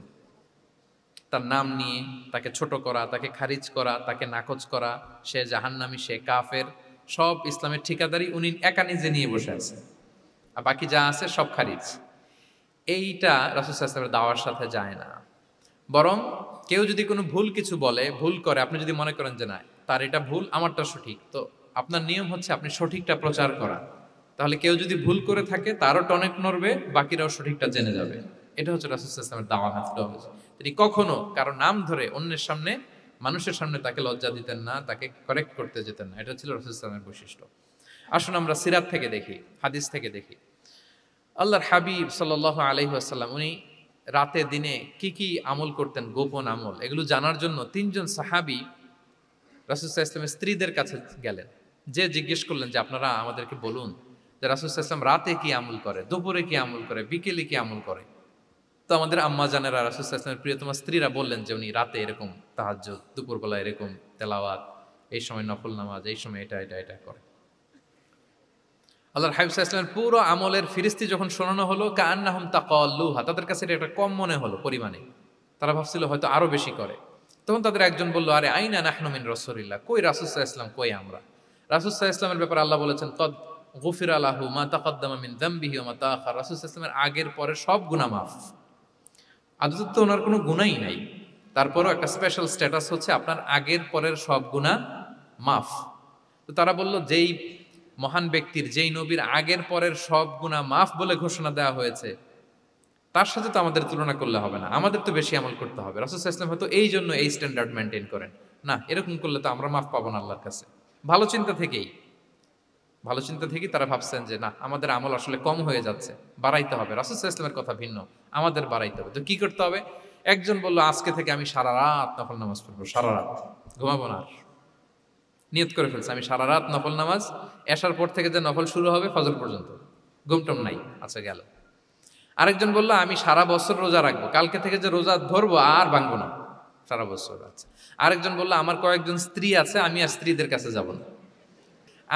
তার নাম নিয়ে তাকে ছোট করা, তাকে খারিজ করা, তাকে নাকচ করা, সে জাহান্নামী, সে কাফের, সব ইসলামের ঠিকাদারি উনি একা নিজে নিয়ে বসে আছে, আর বাকি যা আছে সব খারিজ। এইটা রাসূল সাল্লাল্লাহু আলাইহি ওয়াসাল্লামের দাওয়ার সাথে যায় না। বরং কেউ যদি কোনো ভুল কিছু বলে, ভুল করে, আপনি যদি মনে করেন যে না তার এটা ভুল, আমারটা সঠিক, তো আপনার নিয়ম হচ্ছে আপনি সঠিকটা প্রচার করা। তাহলে কেউ যদি ভুল করে থাকে তারও টনক নড়বে, বাকিরাও সঠিকটা জেনে যাবে। এটা হচ্ছে রাসূল সাল্লাল্লাহু আলাইহি ওয়াসাল্লামের দাওয়া মেথোডোলজি। তিনি কখনো কারো নাম ধরে অন্যের সামনে, মানুষের সামনে তাকে লজ্জা দিতেন না, তাকে কারেক্ট করতে যেতেন না। এটা ছিল রাসূল সাল্লাল্লাহু আলাইহি ওয়াসাল্লামের বৈশিষ্ট্য। আসুন আমরা সিরাত থেকে দেখি, হাদিস থেকে দেখি। আল্লাহর হাবিব সাল্লাল্লাহু আলাইহি ওয়াসাল্লাম উনি রাতে দিনে কি কি আমল করতেন, গোপন আমল, এগুলো জানার জন্য 3 জন সাহাবী রাসূল সাল্লাল্লাহু আলাইহি ওয়াসাল্লামের স্ত্রীদের কাছে গেলেন। যে জিজ্ঞেস করলেন যে আপনারা আমাদেরকে বলুন যে রাসূল সাল্লাল্লাহু আলাইহি ওয়াসাল্লাম রাতে কি আমল করে, দুপুরে কি আমল করে, বিকেলে কি আমল করে। তো আমাদের আম্মা জানেরা, রাসূল সাল্লাল্লাহু আলাইহি ওয়াসাল্লামের প্রিয়তমা স্ত্রীরা বললেন যে উনি রাতে এরকম তাহাজ্জুদ, দুপুরবেলা এরকম তেলাওয়াত, এই সময় নফল নামাজ, এই সময় এটা এটা এটা করে। আল্লাহর হাবিব সাল্লাল্লাহু আলাইহি ওয়াসাল্লামের পুরো আমলের ফিরিস্তি যখন শোনানো হলো, কাআন্নাহুম তাকাল্লুহা, তাদের কাছে এটা একটা কম মনে হলো পরিমাণে। তারা ভাবছিল হয়তো আরো বেশি করে। তখন তাদের একজন বলল, আরে আইনা নাহনু মিন রাসূলিল্লাহ, কই রাসূল সাল্লাল্লাহু আলাইহি ওয়াসাল্লাম, কই আমরা। রাসূল সাল্লাল্লাহু আলাইহি ওয়াসাল্লামের ব্যাপারে আল্লাহ বলেছেন, কদ গুফিরা লাহু মা তাকাদ্দামা মিন যামবিহি ওয়া মা তাআখার, রাসূল সাল্লাল্লাহু আলাইহি ওয়াসাল্লামের আগের পরের সব গুনাহ মাফ। আদতে তো ওনার কোনো গুনাহই নাই, তারপরও একটা স্পেশাল স্ট্যাটাস হচ্ছে আপনার আগের পরের সব গুনাহ মাফ। তো তারা বলল, যেই মহান ব্যক্তির, যেই নবীর আগের পরের সব গুনাহ মাফ বলে ঘোষণা দেওয়া হয়েছে, তার সাথে তো আমাদের তুলনা করলে হবে না, আমাদের তো বেশি আমল করতে হবে। রাসূল সাল্লাল্লাহু আলাইহি ওয়াসাল্লাম হয়তো এই জন্য এই স্ট্যান্ডার্ড মেনটেন করেন না, এরকম করলে তো আমরা মাফ পাবো না আল্লাহর কাছে। ভালো চিন্তা থেকেই তারা ভাবছেন যে না, আমাদের আমল আসলে কম হয়ে যাচ্ছে, বাড়াইতে হবে। রাসূল সাল্লাল্লাহু আলাইহি ওয়াসাল্লামের কথা ভিন্ন, আমাদের বাড়াইতে হবে। তো কি করতে হবে? একজন বলল, আজকে থেকে আমি সারা রাত নফল নামাজ পড়বো, সারা রাত ঘুমাবো না। নিয়ত করে ফেলছে আমি সারা রাত নফল নামাজ, এশার পর থেকে যে নফল শুরু হবে ফজর পর্যন্ত, ঘুমটম নাই। আচ্ছা, গেল। আরেকজন বলল, আমি সারা বছর রোজা রাখবো, কালকে থেকে যে রোজা ধরবো আর ভাঙবো না, সারা বছর। আচ্ছা। আরেকজন বলল, আমার কয়েকজন স্ত্রী আছে, আমি আর স্ত্রীদের কাছে যাব না,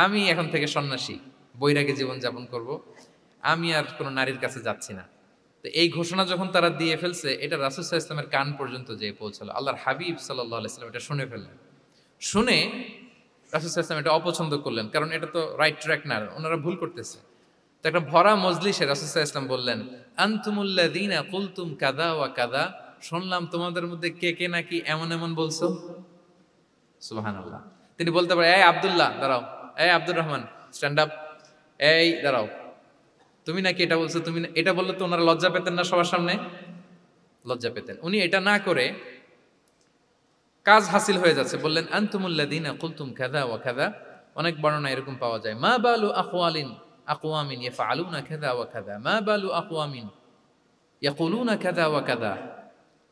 আমি এখন থেকে সন্ন্যাসী, বৈরাগী জীবন যাপন করব, আমি আর কোনো নারীর কাছে যাচ্ছি না। তো এই ঘোষণা যখন তারা দিয়ে ফেলছে, এটা রাসূল সাল্লাল্লাহু আলাইহি ওয়াসাল্লামের কান পর্যন্ত যেয়ে পৌঁছালো। আল্লাহর হাবিব সাল্লাল্লাহু আলাইহি ওয়াসাল্লাম এটা শুনে ফেললেন। শুনে রাসূল সাল্লাল্লাহু আলাইহি ওয়াসাল্লাম এটা অপছন্দ করলেন, কারণ এটা তো রাইট ট্র্যাক না, ওনারা ভুল করতেছে। তো একটা ভরা মজলিসে রাসূল সাল্লাল্লাহু আলাইহি ওয়াসাল্লাম বললেন, আনতুমুল্লাযীনা কুলতুম কাযা ওয়া কাযা, শুনলাম তোমাদের মধ্যে কে কে নাকি এমন এমন বলছো। সুবহানাল্লাহ। তিনি বলতে পারেন, এই আব্দুল্লাহ দাঁড়াও, এই আব্দুর রহমান স্ট্যান্ড আপ, এই দাঁড়াও, তুমি নাকি এটা বলছো, তুমি এটা বললে তো ওনারা লজ্জা পেতেন না? সবার সামনে লজ্জা পেতেন। উনি এটা না করে কাজ হাসিল হয়ে যাচ্ছে, বললেন আনতুমুল্লাযীনা কুলতুম কাযা ওয়া কাযা। অনেক বর্ণনা এরকম পাওয়া যায়, মা বালু আকওয়ামিন ইয়াফআলুনা কাযা ওয়া কাযা, মা বালু আকওয়ামিন ইয়াকুলুনা কাযা ওয়া কাযা।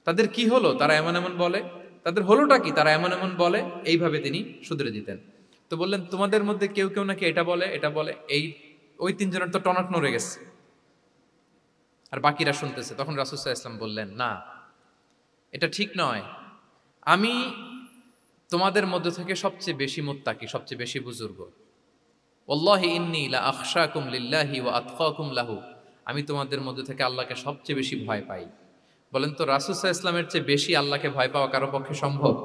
তাদের কি হলো, তারা এমন এমন বলে, তাদের হলোটা কি, তারা এমন এমন বলে। এইভাবে তিনি শুধরে দিতেন। তো বললেন, তোমাদের মধ্যে কেউ কেউ নাকি এটা বলে, এটা বলে। ওই 3 জনের তো টনক নড়ে গেছে, আর বাকিরা শুনতেছে। তখন রাসূল সাল্লাল্লাহু আলাইহি ওয়াসাল্লাম বললেন, না, এটা ঠিক নয়। আমি তোমাদের মধ্য থেকে সবচেয়ে বেশি মুত্তাকি, সবচেয়ে বেশি বুজুর্গ। ওয়াল্লাহি ইন্নী লা আখশাকুম লিল্লাহি ওয়া আতকাকুম লাহু, আমি তোমাদের মধ্য থেকে আল্লাহকে সবচেয়ে বেশি ভয় পাই। বলেন তো, রাসূল সাল্লাল্লাহু আলাইহি ওয়াসাল্লামের চেয়ে বেশি আল্লাহকে ভয় পাওয়া কারো পক্ষে সম্ভব?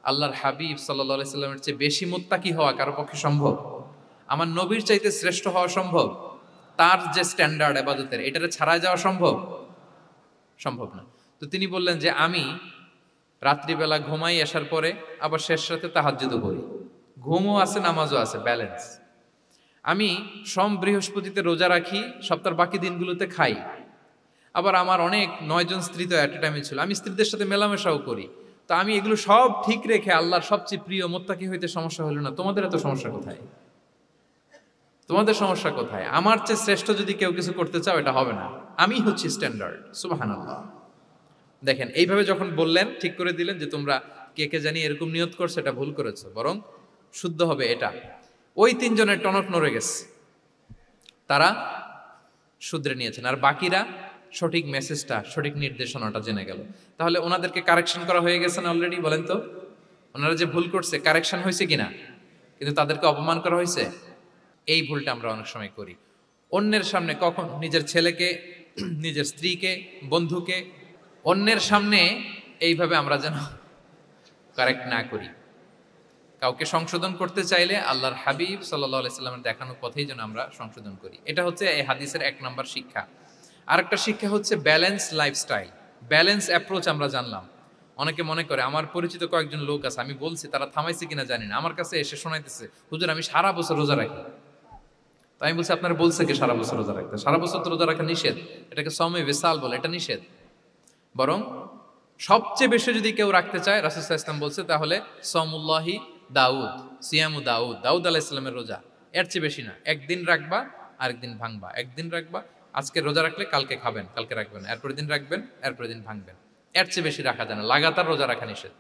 আল্লাহর হাবিব সাল্লাল্লাহু আলাইহি ওয়াসাল্লামের চেয়ে বেশি মুত্তাকি হওয়া কারো পক্ষে সম্ভব? আমার নবীর চাইতে শ্রেষ্ঠ হওয়া সম্ভব? তার যে স্ট্যান্ডার্ড ইবাদতের, এটারে ছাড়াই যাওয়া সম্ভব? সম্ভব না। তো তিনি বললেন যে আমি রাত্রিবেলা ঘুমাই আসার পরে, আবার শেষ রাতে তাহাজ্জুদও করি, ঘুমও আছে নামাজও আছে, ব্যালেন্স। আমি সোম বৃহস্পতিতে রোজা রাখি, সপ্তাহের বাকি দিনগুলোতে খাই। আবার আমার অনেক 9 জন স্ত্রী তো অ্যাট এ টাইমে ছিল, আমি স্ত্রীদের সাথে মেলামেশাও করি। তো আমি এগুলো সব ঠিক রেখে আল্লাহর সবচেয়ে প্রিয় মুত্তাকি হইতে সমস্যা হলো না, তোমাদের এত সমস্যা কোথায়? তোমাদের সমস্যা কোথায়? আমার চেয়ে শ্রেষ্ঠ যদি কেউ কিছু করতে চাও, এটা হবে না, আমি হচ্ছি স্ট্যান্ডার্ড। সুবহানাল্লাহ। দেখেন, এইভাবে যখন বললেন, ঠিক করে দিলেন যে তোমরা কে কে জানি এরকম নিয়ত করছো, এটা ভুল করেছো, বরং শুদ্ধ হবে এটা। ওই 3 জনের টনক নড়ে গেছে, তারা শুধরে নিয়েছেন, আর বাকিরা সঠিক মেসেজটা, সঠিক নির্দেশনাটা জেনে গেল। তাহলে ওনাদেরকে কারেকশন করা হয়ে গেছে না অলরেডি? বলেন তো, ওনারা যে ভুল করছে কারেকশন হয়েছে কিনা? কিন্তু তাদেরকে অপমান করা হয়েছে। এই ভুলটা আমরা অনেক সময় করি, অন্যের সামনে, কখন নিজের ছেলেকে, নিজের স্ত্রীকে, বন্ধুকে, অন্যের সামনে এইভাবে আমরা যেন কারেক্ট না করি। কাউকে সংশোধন করতে চাইলে আল্লাহর হাবিব সাল্লাল্লাহু আলাইহি সাল্লামের দেখানো পথেই যেন আমরা সংশোধন করি। এটা হচ্ছে এই হাদিসের 1 নম্বর শিক্ষা। আরেকটা শিক্ষা হচ্ছে ব্যালেন্স লাইফস্টাইল, ব্যালেন্স অ্যাপ্রোচ আমরা জানলাম। অনেকে মনে করে, আমার পরিচিত কয়েকজন লোক আছে, আমি বলছি, তারা থামাইছে কিনা জানি না, আমার কাছে এসে শোনাইতেছে, হুজুর আমি সারা বছর রোজা রাখি। তো আমি বলছি, আপনারা বলছে কি সারা বছর রোজা রাখতে? সারা বছর তো রোজা রাখা নিষেধ, এটাকে সওমে বিসাল বলে, এটা নিষেধ। বরং সবচেয়ে বেশি যদি কেউ রাখতে চায়, রাসূল সাল্লাল্লাহু আলাইহি ওয়াসাল্লাম বলছে, তাহলে সওমুল্লাহি দাউদ, সিয়ামু দাউদ, দাউদ আলাইহিস সালামের রোজা, এর চেয়ে বেশি না। একদিন রাখবা, আরেকদিন ভাঙবা, একদিন রাখবা, আজকে রোজা রাখলে কালকে খাবেন, কালকে রাখবেন, এরপরের দিন রাখবেন, এরপরের দিন ভাঙবেন। এর চেয়ে বেশি রাখা যায় না। লাগাতার রোজা রাখা নিষেধ।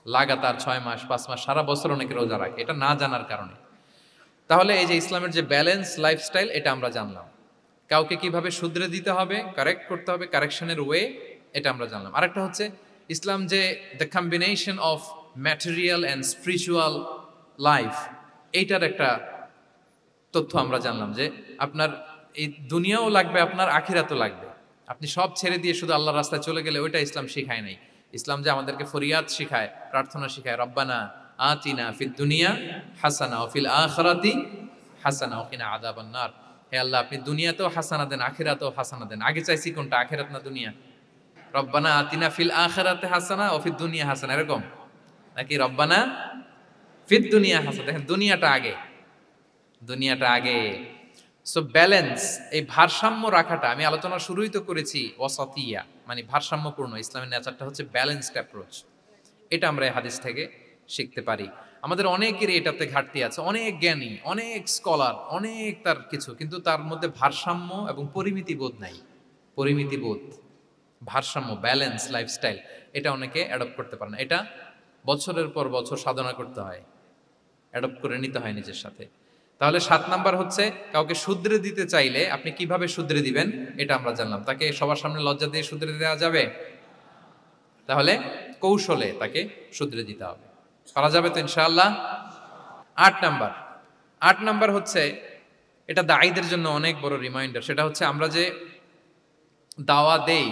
লাগাতার 6 মাস, 5 মাস, সারা বছর অনেকে রোজা রাখে, এটা না জানার কারণে। তাহলে এই যে ইসলামের যে ব্যালেন্স লাইফস্টাইল, এটা আমরা জানলাম। কাউকে কিভাবে শুধরে দিতে হবে, কারেক্ট করতে হবে, কারেকশনের ওয়ে, এটা আমরা জানলাম। আরেকটা হচ্ছে ইসলাম যে the combination of material and spiritual life, এইটার একটা তথ্য আমরা জানলাম যে আপনার এই দুনিয়াও লাগবে, আপনার আখিরাতও লাগবে। আপনি সব ছেড়ে দিয়ে শুধু আল্লাহর রাস্তায় চলে গেলে ওইটা ইসলাম শিখায় নাই। ইসলাম যে আমাদেরকে ফরিয়াদ শিখায়, প্রার্থনা শিখায়, রব্বানা আতিনা ফিদ দুনিয়া হাসানা ওয়া ফিল আখিরাতি হাসানা ওয়া কিনা আযাবান নার। হে আল্লাহ, আপনি দুনিয়াতেও হাসানা দেন, আখিরাতেও হাসানা দেন। আগে চাইছি কোনটা, আখিরাত না দুনিয়া? রব্বানা আতিনা ফিল আখিরাতি হাসানা ওয়া ফিদ দুনিয়া হাসানা, এরকম নাকি রব্বানা ফিদ দুনিয়া হাসানা? দেখেন, দুনিয়াটা আগে, দুনিয়াটা আগে। সো ব্যালেন্স, এই ভারসাম্য রাখাটা, আমি আলোচনা শুরুই তো করেছি ওয়াসাতিয়া, মানে ভারসাম্যপূর্ণ। ইসলামের নেচারটা হচ্ছে ব্যালেন্সড অ্যাপ্রোচ। এটা আমরা এই হাদিস থেকে শিখতে পারি। আমাদের অনেকেরই এটাতে ঘাটতি আছে, অনেক জ্ঞানী, অনেক স্কলার, অনেক তার কিছু, কিন্তু তার মধ্যে ভারসাম্য এবং পরিমিতি বোধ নাই। পরিমিতি বোধ, ভারসাম্য, ব্যালেন্স লাইফস্টাইল, এটা অনেকে অ্যাডপ্ট করতে পারে না। এটা বছরের পর বছর সাধনা করতে হয়, অ্যাডপ্ট করে নিতে হয় নিজের সাথে। তাহলে 7 নাম্বার হচ্ছে, কাউকে শুধরে দিতে চাইলে আপনি কিভাবে শুধরে দিবেন, এটা আমরা জানলাম। তাকে সবার সামনে লজ্জা দিয়ে শুধরে দেওয়া যাবে? তাহলে কৌশলে তাকে শুধরে দিতে হবে। পারা যাবে তো ইনশাআল্লাহ? 8 নাম্বার হচ্ছে, এটা দায়ীদের জন্য অনেক বড় রিমাইন্ডার। সেটা হচ্ছে, আমরা যে দাওয়া দেই,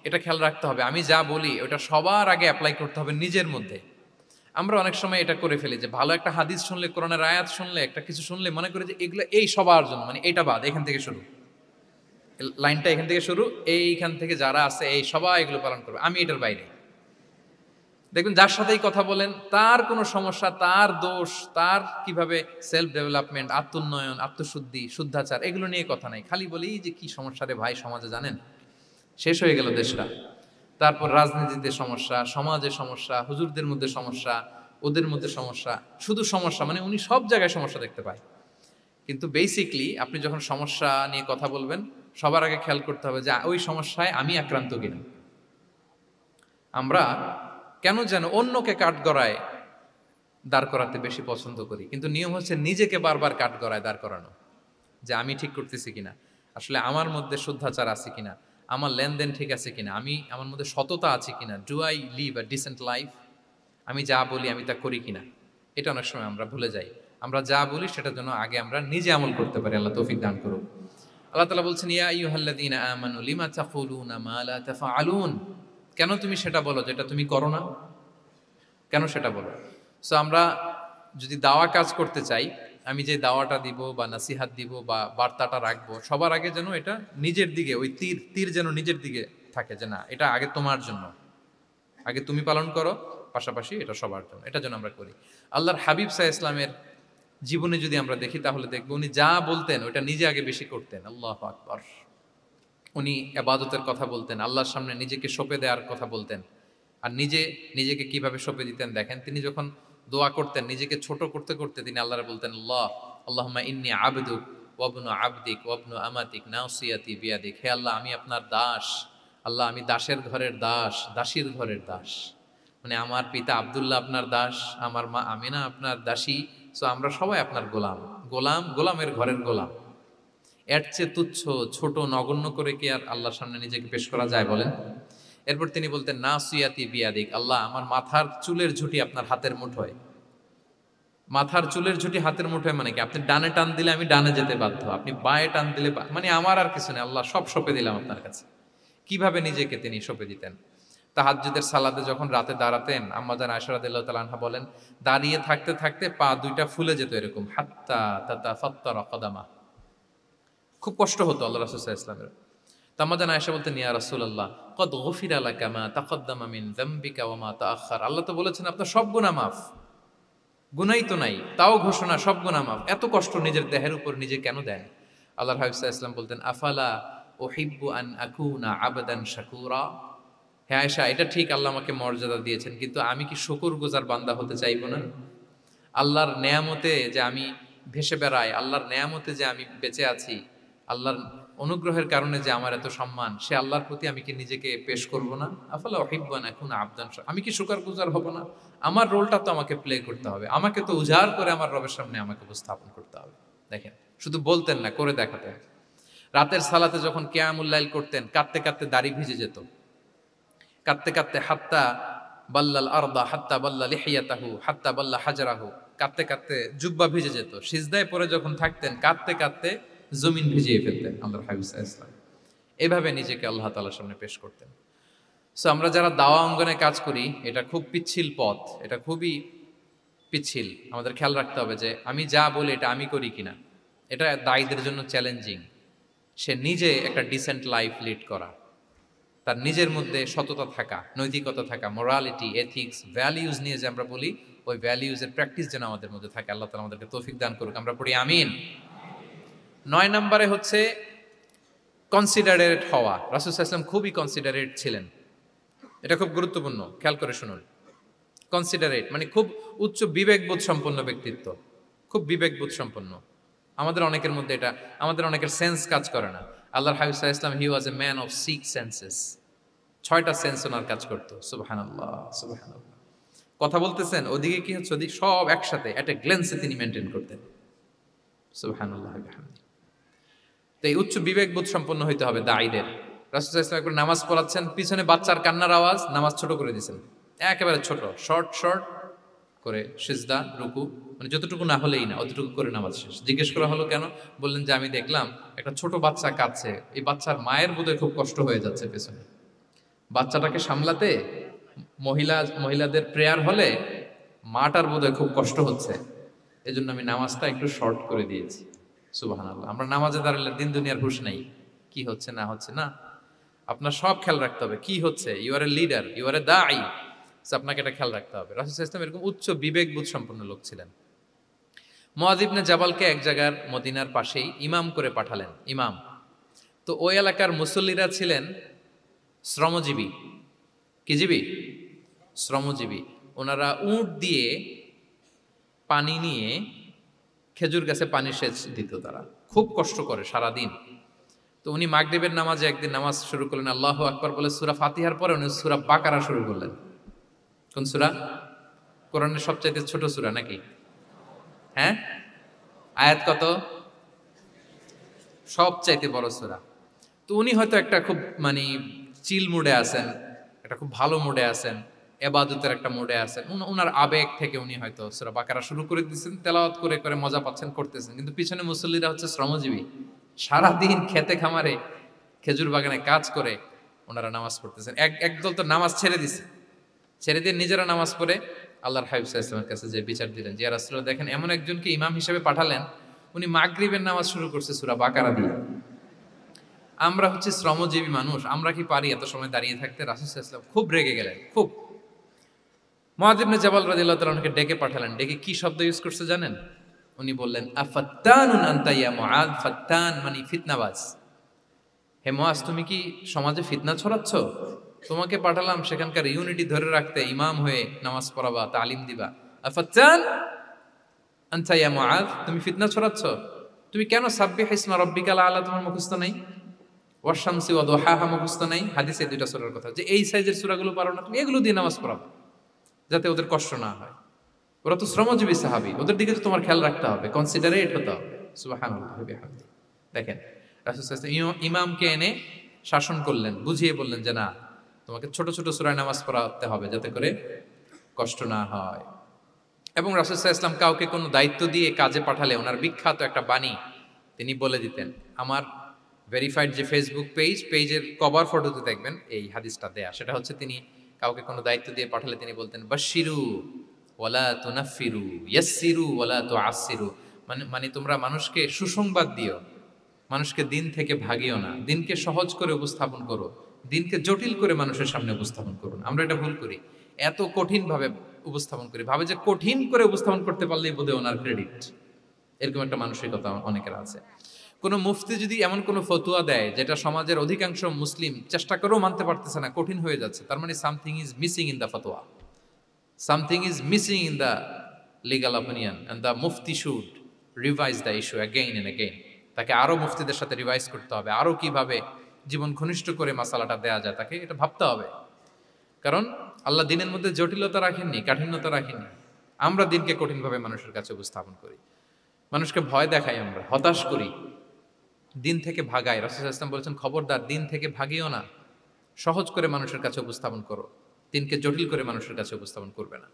এটা খেয়াল রাখতে হবে, আমি যা বলি ওটা সবার আগে অ্যাপ্লাই করতে হবে নিজের মধ্যে। আমরা অনেক সময় এটা করে ফেলি যে ভালো একটা হাদিস শুনলে, কোরআনের আয়াত শুনলে, একটা কিছু শুনলে মনে করি যে এগুলো এই সবার জন্য, মানে এটা বাদ, এখান থেকে শুরু, লাইনটা এখান থেকে শুরু, এইখান থেকে যারা আছে এই সবাই এগুলো পালন করবে, আমি এটার বাইরে। দেখুন, যার সাথেই কথা বলেন তার কোনো সমস্যা, তার দোষ, তার কিভাবে সেলফ ডেভেলপমেন্ট, আত্মোন্নয়ন, আত্মশুদ্ধি, শুদ্ধাচার, এগুলো নিয়ে কথা নাই। খালি বলি যে কি সমস্যা রে ভাই সমাজে, জানেন, শেষ হয়ে গেল দেশটা। তারপর রাজনীতিতে সমস্যা, সমাজে সমস্যা, হুজুরদের মধ্যে সমস্যা, ওদের মধ্যে সমস্যা, শুধু সমস্যা, মানে উনি সব জায়গায় সমস্যা দেখতে পায়। কিন্তু বেসিকলি আপনি যখন সমস্যা নিয়ে কথা বলবেন, সবার আগে খেয়াল করতে হবে যে ওই সমস্যায় আমি আক্রান্ত কিনা। আমরা কেন যেন অন্যকে কাঠগড়ায় দাঁড় করাতে বেশি পছন্দ করি, কিন্তু নিয়ম হচ্ছে নিজেকে বারবার কাঠগড়ায় দাঁড় করানো, যে আমি ঠিক করতেছি কিনা, আসলে আমার মধ্যে শুদ্ধাচার আছে কিনা, আমার লেনদেন ঠিক আছে কিনা, আমি আমার মধ্যে সততা আছে কিনা, do I live a decent life, আমি যা বলি আমি তা করি কিনা। এটা অনেক সময় আমরা ভুলে যাই। আমরা যা বলি সেটার জন্য আগে আমরা নিজে আমল করতে পারি। আল্লাহ তৌফিক দান করুন। আল্লাহ তাআলা বলছেন, ইয়া আইয়ুহাল্লাযীনা আমানু লিমা তাকুলুনা মা লা তাফআলুন, কেন তুমি সেটা বলো যেটা তুমি করো না, কেন সেটা বলো? সো আমরা যদি দাওয়া কাজ করতে চাই, আমি যে দাওয়াটা দিব বা নাসিহাত দিব বা বার্তাটা রাখবো, সবার আগে যেন এটা নিজের দিকে, ওই তীর তীর যেন নিজের দিকে থাকে, যে না এটা আগে তোমার জন্য, আগে তুমি পালন করো, পাশাপাশি এটা সবার জন্য, এটা যেন আমরা করি। আল্লাহর হাবিব সাল্লাল্লাহু আলাইহি ইসলামের জীবনে যদি আমরা দেখি তাহলে দেখবো উনি যা বলতেন ওটা নিজে আগে বেশি করতেন। আল্লাহু আকবার। উনি ইবাদতের কথা বলতেন, আল্লাহর সামনে নিজেকে সঁপে দেওয়ার কথা বলতেন। আর নিজেকে কিভাবে সঁপে দিতেন দেখেন, তিনি যখন দোয়া করতেন নিজেকে ছোট করতে করতে তিনি আল্লাহরে বলতেন, আল্লাহুম্মা ইন্নী আবদুক ওয়া ইবনু আবদিক ওয়া ইবনু আমাতিক নাসিয়াতি বিয়াদিক। হে আল্লাহ, আমি আপনার দাস। আল্লাহ, আমি দাসের ঘরের দাস, দাসীর ঘরের দাস। মানে আমার পিতা আব্দুল্লাহ আপনার দাস, আমার মা আমিনা আপনার দাসী। সো আমরা সবাই আপনার গোলামের ঘরের গোলাম। এর চেয়ে তুচ্ছ, ছোট, নগণ্য করে কি আর আল্লাহর সামনে নিজেকে পেশ করা যায় বলেন? এরপর তিনি বলতেন, নাসিয়াতি বিয়াদিক। আল্লাহ, আমার মাথার চুলের ঝুঁটি আপনার হাতের মুঠোয়। মাথার চুলের ঝুঁটি হাতের মুঠোয় মানে কি? আপনি ডানে টান দিলে আমি ডানে যেতে বাধ্য, আপনি বাঁয়ে টান দিলে মানে আমার আর কিছু নেই, আল্লাহ সব সঁপে দিলাম আপনার কাছে। কিভাবে নিজেকে তিনি সঁপে দিতেন? তাহাজ্জুদের সালাতে যখন রাতে দাঁড়াতেন, আম্মা জান আয়েশা রাদিয়াল্লাহু তাআলা আনহা বলেন, দাঁড়িয়ে থাকতে থাকতে পা দুইটা ফুলে যেত এরকম, হাত্তা তাতাফাত্তারা কদামা। খুব কষ্ট হতো আল্লাহ রাসূল সাল্লাল্লাহু আলাইহি ওয়াসাল্লামের। তো আম্মা জান আয়েশা বলতেন, ইয়া রাসূলুল্লাহ কদ গুফিরা লাকা মা তাকদ্দামা মিন যামবিকা ওয়া মা তাআখার। আল্লাহ তো বলেছেন আপনার সব গুনাহ মাফ, গুনাই তো নাই, তাও ঘোষণা সব গুনাহ মাফ। এত কষ্ট নিজের দেহের উপর নিজে কেন দেন? আল্লাহর হাবিব সাল্লাল্লাহু আলাইহি ওয়াসাল্লাম বলতেন, আফালা উহিব্বু আন আকুনা আবদান শাকুরা। হে আয়েশা, এটা ঠিক আল্লাহ আমাকে মর্যাদা দিয়েছেন, কিন্তু আমি কি শুকরগুজার বান্দা হতে চাইবো না? আল্লাহর নেয়ামতে যে আমি ভেসে বেড়াই, আল্লাহর নেয়ামতে যে আমি বেঁচে আছি, আল্লাহর অনুগ্রহের কারণে যে আমার এত সম্মান, সে আল্লাহর প্রতি আমি কি নিজেকে পেশ করব না? আফালা উহিব্বু আন আকুনা আবদান শাকুরা। আমি কি শুকরগুজার হব না? আমার রোলটা তো আমাকে প্লে করতে হবে, আমাকে তো উজাড় করে আমার রবের সামনে আমাকে উপস্থাপন করতে হবে। দেখেন, শুধু বলতেন না, করে দেখাতেন। রাতের সালাতে যখন কিয়ামুল লাইল করতেন, কাঁদতে কাঁদতে দাড়ি ভিজে যেত, কাঁদতে কাঁদতে হাত্তা বাল্লাল আরদা হাত্তা বাল্লা লিহিয়াতাহু হাত্তা বাল্লা হাজারাহু, কাঁদতে কাঁদতে জুব্বা ভিজে যেত। সিজদায় পরে যখন থাকতেন কাঁদতে কাঁদতে জমিন ভিজিয়ে ফেলতেন আল্লাহর হাবিব সাল্লাল্লাহু আলাইহি ওয়াসাল্লাম। এভাবে নিজেকে আল্লাহ তাআলার সামনে পেশ করতেন। সো আমরা যারা দাওয়া অঙ্গনে কাজ করি, এটা খুব পিচ্ছিল পথ, এটা খুবই পিচ্ছিল। আমাদের খেয়াল রাখতে হবে যে আমি যা বলি এটা আমি করি কিনা। এটা দায়ীদের জন্য চ্যালেঞ্জিং। সে নিজে একটা ডিসেন্ট লাইফ লিড করা, তার নিজের মধ্যে সততা থাকা, নৈতিকতা থাকা, মোরালিটি, এথিক্স, ভ্যালিউজ নিয়ে যে আমরা বলি, ওই ভ্যালিউজের প্র্যাকটিস যেন আমাদের মধ্যে থাকে। আল্লাহ তাআলা আমাদেরকে তৌফিক দান করুক, আমরা পড়ি আমিন। 9 নম্বরে হচ্ছে কনসিডারেট হওয়া। রাসূল সাল্লাল্লাহু আলাইহি ওয়াসাল্লাম খুবই কনসিডারেট ছিলেন। এটা খুব গুরুত্বপূর্ণ, খেয়াল করে শুনুন। কনসিডারেট মানে খুব উচ্চ বিবেকবোধ সম্পন্ন ব্যক্তিত্ব, খুব বিবেকবোধ সম্পন্ন। আমাদের অনেকের মধ্যে এটা, আমাদের অনেকের সেন্স কাজ করে না। আল্লাহর হাবিব সাল্লাল্লাহু আলাইহি ওয়াসাল্লাম, he was a man of 6 senses. 6টা সেন্স ওনার কাজ করতো। সুবহানাল্লাহ, সুবহানাল্লাহ। কথা বলতেছেন, ওদিকে কি হচ্ছে, ওদিকে সব একসাথে এট এ গ্ল্যান্সে তিনি মেনটেন করতেন। সুবহানাল্লাহ বিহামদি। তো এই উচ্চ বিবেকবোধ সম্পন্ন হইতে হবে দায়ীদের। রাসূল সাল্লাল্লাহু আলাইহি ওয়াসাল্লাম একবার নামাজ পড়াচ্ছেন, পিছনে বাচ্চার কান্নার আওয়াজ, নামাজ ছোট করে দিয়েছেন, একেবারে ছোট, শর্ট করে সিজদা, রুকু, মানে যতটুকু না হলেই না, অতটুকু করে নামাজ শেষ। জিজ্ঞেস করা হলো কেন? বললেন যে আমি দেখলাম একটা ছোট বাচ্চা কাঁদছে, এই বাচ্চার মায়ের বোধহয় খুব কষ্ট হয়ে যাচ্ছে পেছনে, বাচ্চাটাকে সামলাতে মহিলাদের প্রেয়ার হলে মাটার বোধহয় খুব কষ্ট হচ্ছে, এজন্য আমি নামাজটা একটু শর্ট করে দিয়েছি। সুবহানাল্লাহ। আমরা নামাজে দাঁড়ালে দিন দুনিয়ার হুঁশ নেই, কি হচ্ছে না হচ্ছে না। আপনার সব খেয়াল রাখতে হবে, কি হচ্ছে। You are a leader, you are a দাঈ, আপনাকে এটা খেয়াল রাখতে হবে। রাসূল সাল্লাল্লাহু আলাইহি ওয়াসাল্লাম এরকম উচ্চ বিবেকবোধ সম্পন্ন লোক ছিলেন। মুআয ইবনে জাবালকে এক জায়গার মদিনার পাশেই ইমাম করে পাঠালেন, ইমাম। তো ওই এলাকার মুসল্লিরা ছিলেন শ্রমজীবী। কি জীবী? শ্রমজীবী। ওনারা উট দিয়ে পানি নিয়ে খেজুর গাছে পানি সেচ দিত, তারা খুব কষ্ট করে সারাদিন। তো উনি মাগরিবের নামাজে একদিন নামাজ শুরু করলেন, আল্লাহু আকবার বলে সূরা ফাতিহার পরে উনি সূরা বাকারা শুরু করলেন। কোন সূরা? কোরআনের সবচাইতে ছোট সূরা নাকি? হ্যাঁ, আয়াত কত? সবচাইতে বড় সূরা। তো উনি হয়তো একটা খুব মানে চিল মুডে আছেন, একটা খুব ভালো মুডে আছেন, এবাদতের একটা মুডে আছেন। উনার আবেগ থেকে উনি হয়তো সূরা বাকারা শুরু করে দিয়েছেন, তেলাওয়াত করে করে মজা পাচ্ছেন, করতেছেন। কিন্তু পিছনে মুসল্লিরা হচ্ছে শ্রমজীবী, সারাদিন খেতে খামারে খেজুর বাগানে কাজ করে ওনারা নামাজ পড়তেছেন। একদল তো নামাজ ছেড়ে দিছে, ছেড়ে দিয়ে নিজেরা নামাজ পড়ে আল্লাহর হাবিব সাল্লাল্লাহু আলাইহি ওয়াসাল্লামের কাছে যে বিচার দিলেন যে ইয়া রাসূলুল্লাহ দেখেন এমন একজনকে ইমাম হিসেবে পাঠালেন উনি মাগরিবের নামাজ শুরু করছে সূরা বাকারা দিয়ে। আমরা হচ্ছে শ্রমজীবী মানুষ, আমরা কি পারি এত সময় দাঁড়িয়ে থাকতে? রাসূল সাল্লাল্লাহু আলাইহি ওয়াসাল্লাম খুব রেগে গেলেন, খুব। মুআয ইবনে জাবাল রাদিয়াল্লাহু তাআলা আনহুকে ডেকে পাঠালেন, ডেকে কি শব্দ ইউজ করছে জানেন? উনি বললেন আফাত্তানুন আনতা ইয়া মুআয, ফাত্তান মানে ফিতনাবাজ। হে মুআয তুমি কি সমাজে ফিতনা ছড়াচ্ছ? তোমাকে পাঠালাম সেখানকার ইউনিটি ধরে রাখতে, ইমাম হয়ে নামাজ পড়াবা, তালিম দিবা। আফাত্তান আনতা ইয়া মুআয, তুমি ফিতনা ছড়াচ্ছ? তুমি কেন সাব্বিহ ইসমা রাব্বিকাল আলা তোমার মুখস্থ নাই? ওয়াশ শামসি ওয়া দুহাহা মুখস্থ নাই? হাদিসে দুইটা সূরার কথা যে এই সাইজের সূরাগুলো পারো না, তুমি এগুলো দিয়ে নামাজ পড়াবা যাতে ওদের কষ্ট না হয়। ওরা তো শ্রমজীবী সাহাবী, ওদের দিকে তো তোমার খেয়াল রাখতে হবে, কনসিডারেট হতে হবে। সুবহানাল্লাহ ওয়া বিহামদিহি। দেখেন রাসূল সাল্লাল্লাহু আলাইহি ওয়াসাল্লাম ইমামকে এনে শাসন করলেন, বুঝিয়ে বললেন যে না, তোমাকে ছোট ছোট সূরায় নামাজ পড়াতে হবে যাতে করে কষ্ট না হয়। এবং রাসূল সাল্লাল্লাহু আলাইহি ওয়াসাল্লাম কাউকে কোনো দায়িত্ব দিয়ে কাজে পাঠালে ওনার বিখ্যাত একটা বাণী তিনি বলে দিতেন। আমার ভেরিফাইড যে ফেসবুক পেজের কভার ফটোতে দেখবেন এই হাদিসটা দেয়া। সেটা হচ্ছে তিনি কাউকে কোনো দায়িত্ব দিয়ে পাঠালে তিনি বলতেন বাশশিরু ওয়ালা তুনাফফিরু ইয়াসসিরু ওয়ালা তুআসসিরু, মানে তোমরা মানুষকে সুসংবাদ দিও, মানুষকে দিন থেকে ভাগিও না, দিনকে সহজ করে উপস্থাপন করো, দিনকে জটিল করে মানুষের সামনে উপস্থাপন করুন। আমরা এটা ভুল করি, এত কঠিন ভাবে উপস্থাপন করি, ভাবে যে কঠিন করে উপস্থাপন করতে পারলেই বোধহয় ওনার ক্রেডিট। এরকম একটা মানসিকতা অনেকের আছে। কোনো মুফতি যদি এমন কোনো ফতুয়া দেয় যেটা সমাজের অধিকাংশ মুসলিম চেষ্টা করেও মানতে পারতেছে না, কঠিন হয়ে যাচ্ছে, তার মানে something is missing in the ফতোয়া, something is missing in the legal opinion, and the মুফতি should revise the issue again and again. তাকে আরও মুফতিদের সাথে রিভাইজ করতে হবে, আরও কিভাবে জীবন ঘনিষ্ঠ করে মাসালাটা দেয়া যায় তাকে এটা ভাবতে হবে। কারণ আল্লাহ দিনের মধ্যে জটিলতা রাখেননি, কাঠিন্যতা রাখেননি। আমরা দিনকে কঠিনভাবে মানুষের কাছে উপস্থাপন করি, মানুষকে ভয় দেখাই, আমরা হতাশ করি, দিন থেকে ভাগাই। রাসূল সাল্লাল্লাহু আলাইহি ওয়াসাল্লাম বলেছেন খবরদার দিন থেকে ভাগিও না, সহজ করে মানুষের কাছে উপস্থাপন করো, দিনকে জটিল করে মানুষের কাছে উপস্থাপন করবে না।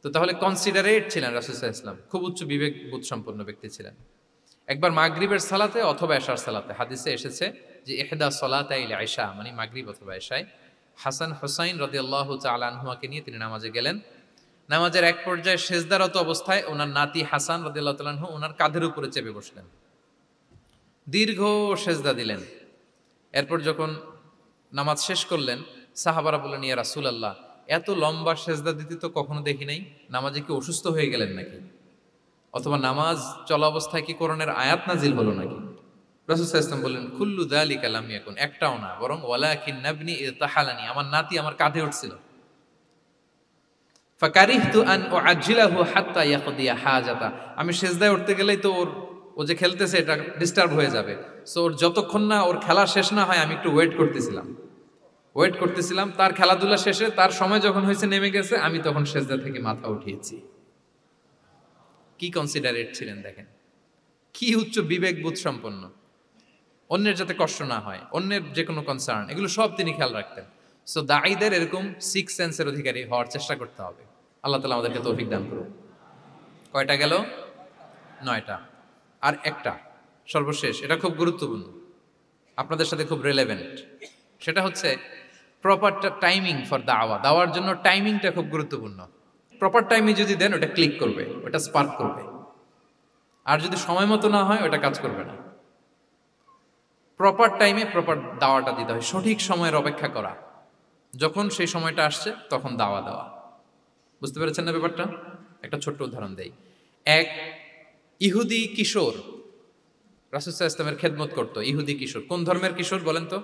তো তাহলে কনসিডারেট ছিলেন রাসূল সাল্লাল্লাহু আলাইহি ওয়াসাল্লাম, খুব উচ্চ বিবেক বোধ সম্পন্ন ব্যক্তি ছিলেন। একবার মাগরিবের সালাতে অথবা এশার সালাতে হাদিসে এসেছে যে ইহদা সলাতাইল ইশা মানে মাগরিব অথবা এশায় হাসান হুসাইন রাদিয়াল্লাহু তাআলা আনহুমাকে নিয়ে তিনি নামাজে গেলেন। নামাজের এক পর্যায়ে সেজদারত অবস্থায় ওনার নাতি হাসান রাদিয়াল্লাহু তাআলা আনহু ওনার কাঁধের উপরে চেপে বসলেন, দীর্ঘ সেজদা দিলেন। এরপর যখন নামাজ শেষ করলেন সাহাবারা বললেন ইয়া রাসূলুল্লাহ এত লম্বা সেজদা দিতে তো কখনো দেখি নাই, নামাজে কি অসুস্থ হয়ে গেলেন নাকি, অথবা নামাজ চলা অবস্থায় কি কোরআনের আয়াত নাজিল হলো নাকি? রাসূল সাল্লাল্লাহু আলাইহি ওয়াসাল্লাম বললেন কুল্লু যালিকা লাম ইয়াকুন, একটাও না, বরং ওয়ালাকিন নাবনি ইরতাহালানি, আমার নাতি আমার কাঁধে উঠছিল। ফাকারিহতু আন উআজ্জিলাহু হাত্তা ইয়াকদিয়া হাজাতা, আমি সেজদায় উঠতে গেলেই তো ও যে খেলতেছে এটা ডিস্টার্ব হয়ে যাবে, সো ওর যতক্ষণ না ওর খেলা শেষ না হয় আমি একটু ওয়েট করতেছিলাম, তার খেলাধুলা শেষে তার সময় যখন হয়েছে নেমে গেছে আমি তখন সেজদা থেকে মাথা উঠিয়েছি। কি কনসিডারেট ছিলেন দেখেন, কি উচ্চ বিবেক বোধ সম্পন্ন, অন্যের যাতে কষ্ট না হয়, অন্যের যে কোনো কনসার্ন এগুলো সব তিনি খেয়াল রাখতেন। সো দাঈদের এরকম সিক্স সেন্সের অধিকারী হওয়ার চেষ্টা করতে হবে। আল্লাহ তাআলা আমাদেরকে তৌফিক দান করুন। কয়টা গেল? 9টা। আর একটা সর্বশেষ, এটা খুব গুরুত্বপূর্ণ, আপনাদের সাথে খুব রিলেভেন্ট। সেটা হচ্ছে প্রপার টাইমিং ফর দাওয়ার জন্য টাইমিংটা খুব গুরুত্বপূর্ণ। প্রপার টাইমে যদি দেন ওটা ক্লিক করবে, ওটা স্পার্ক করবে, আর যদি সময় মতো না হয় ওটা কাজ করবে না। প্রপার টাইমে প্রপার দাওয়াটা দিতে হয়, সঠিক সময়ের অপেক্ষা করা, যখন সেই সময়টা আসছে তখন দাওয়া দেওয়া। বুঝতে পেরেছেন না ব্যাপারটা? একটা ছোট্ট উদাহরণ দেই। এক ইহুদি কিশোর রাসূল সাল্লাল্লাহু আলাইহি ওয়াসাল্লামের খেদমত করতো। ইহুদি কিশোর, কোন ধর্মের কিশোর বলেন তো?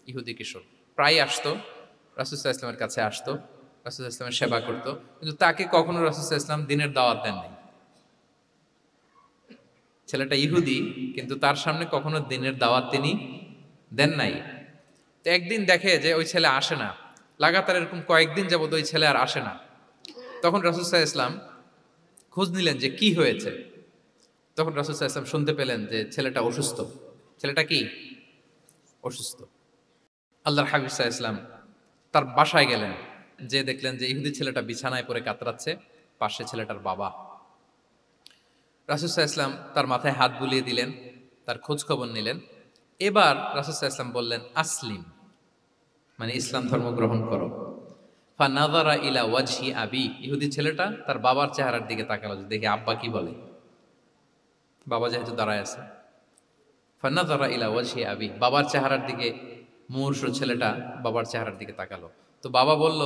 ইহুদি কিশোর প্রায় আসতো রাসূল সাল্লাল্লাহু আলাইহি ওয়াসাল্লামের কাছে, আসতো রাসূল সাল্লাল্লাহু আলাইহি ওয়াসাল্লামের সেবা করতো, কিন্তু তাকে কখনো রাসূল সাল্লাল্লাহু আলাইহি ওয়াসাল্লাম দিনের দাওয়াত দেন নাই। ছেলেটা ইহুদি কিন্তু তার সামনে কখনো দিনের দাওয়াত তিনি দেন নাই। তো একদিন দেখে যে ওই ছেলে আসে না, লাগাতার এরকম কয়েকদিন যাবত ওই ছেলে আর আসে না। তখন রাসূল সাল্লাল্লাহু আলাইহি ওয়াসাল্লাম খোঁজ নিলেন যে কি হয়েছে। তখন রাসূল সাল্লাল্লাহু আলাইহি ওয়াসাল্লাম শুনতে পেলেন যে ছেলেটা অসুস্থ। ছেলেটা কি অসুস্থ? আল্লাহর হাবিব সাল্লাল্লাহু আলাইহি ওয়াসাল্লাম তার বাসায় গেলেন, যে দেখলেন যে ইহুদি ছেলেটা বিছানায় পড়ে কাতরাচ্ছে, পাশে ছেলেটার বাবা। রাসূল সাল্লাল্লাহু আলাইহি ওয়াসাল্লাম তার মাথায় হাত বুলিয়ে দিলেন, তার খোঁজ খবর নিলেন। এবার রাসূল সাল্লাল্লাহু আলাইহি ওয়াসাল্লাম বললেন আসলিম, মানে ইসলাম ধর্ম গ্রহণ করো। ফানাযারা ইলা ওয়াজহি আবি, ইহুদি ছেলেটা তার বাবার চেহারার দিকে তাকালো যে দেখি আব্বা কি বলে। বাবা যেহেতু দাঁড়ায় আছে, ফানাযারা ইলা ওয়াজহি আবি, বাবার চেহারার দিকে মুমূর্ষু ছেলেটা বাবার চেহারার দিকে তাকালো। তো বাবা বলল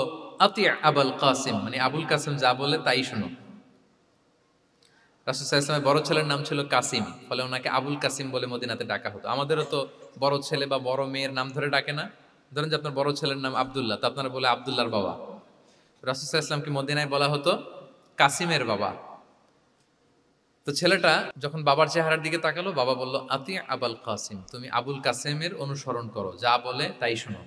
আতি আবুল কাসিম, মানে আবুল কাসিম যা বলে তাই শোনো। রাসূল সাল্লাল্লাহু আলাইহি ওয়াসাল্লামের বড় ছেলের নাম ছিল কাসিম, ফলে ওনাকে আবুল কাসিম বলে মদিনাতে ডাকা হতো। আমাদেরও তো বড় ছেলে বা বড় মেয়ের নাম ধরে ডাকে না? ধরেন যে আপনার বড় ছেলের নাম আব্দুল্লাহ, তো আপনারা বলে আব্দুল্লাহর বাবা। রাসূল সাল্লাল্লাহু আলাইহি ওয়াসাল্লামকে মদিনায় বলা হতো কাসিমের বাবা। তো ছেলেটা যখন বাবার চেহারার দিকে তাকালো, বাবা বলল আতি আবুল কাসিম, তুমি আবুল কাসিমের অনুসরণ করো, যা বলে তাই শোনো।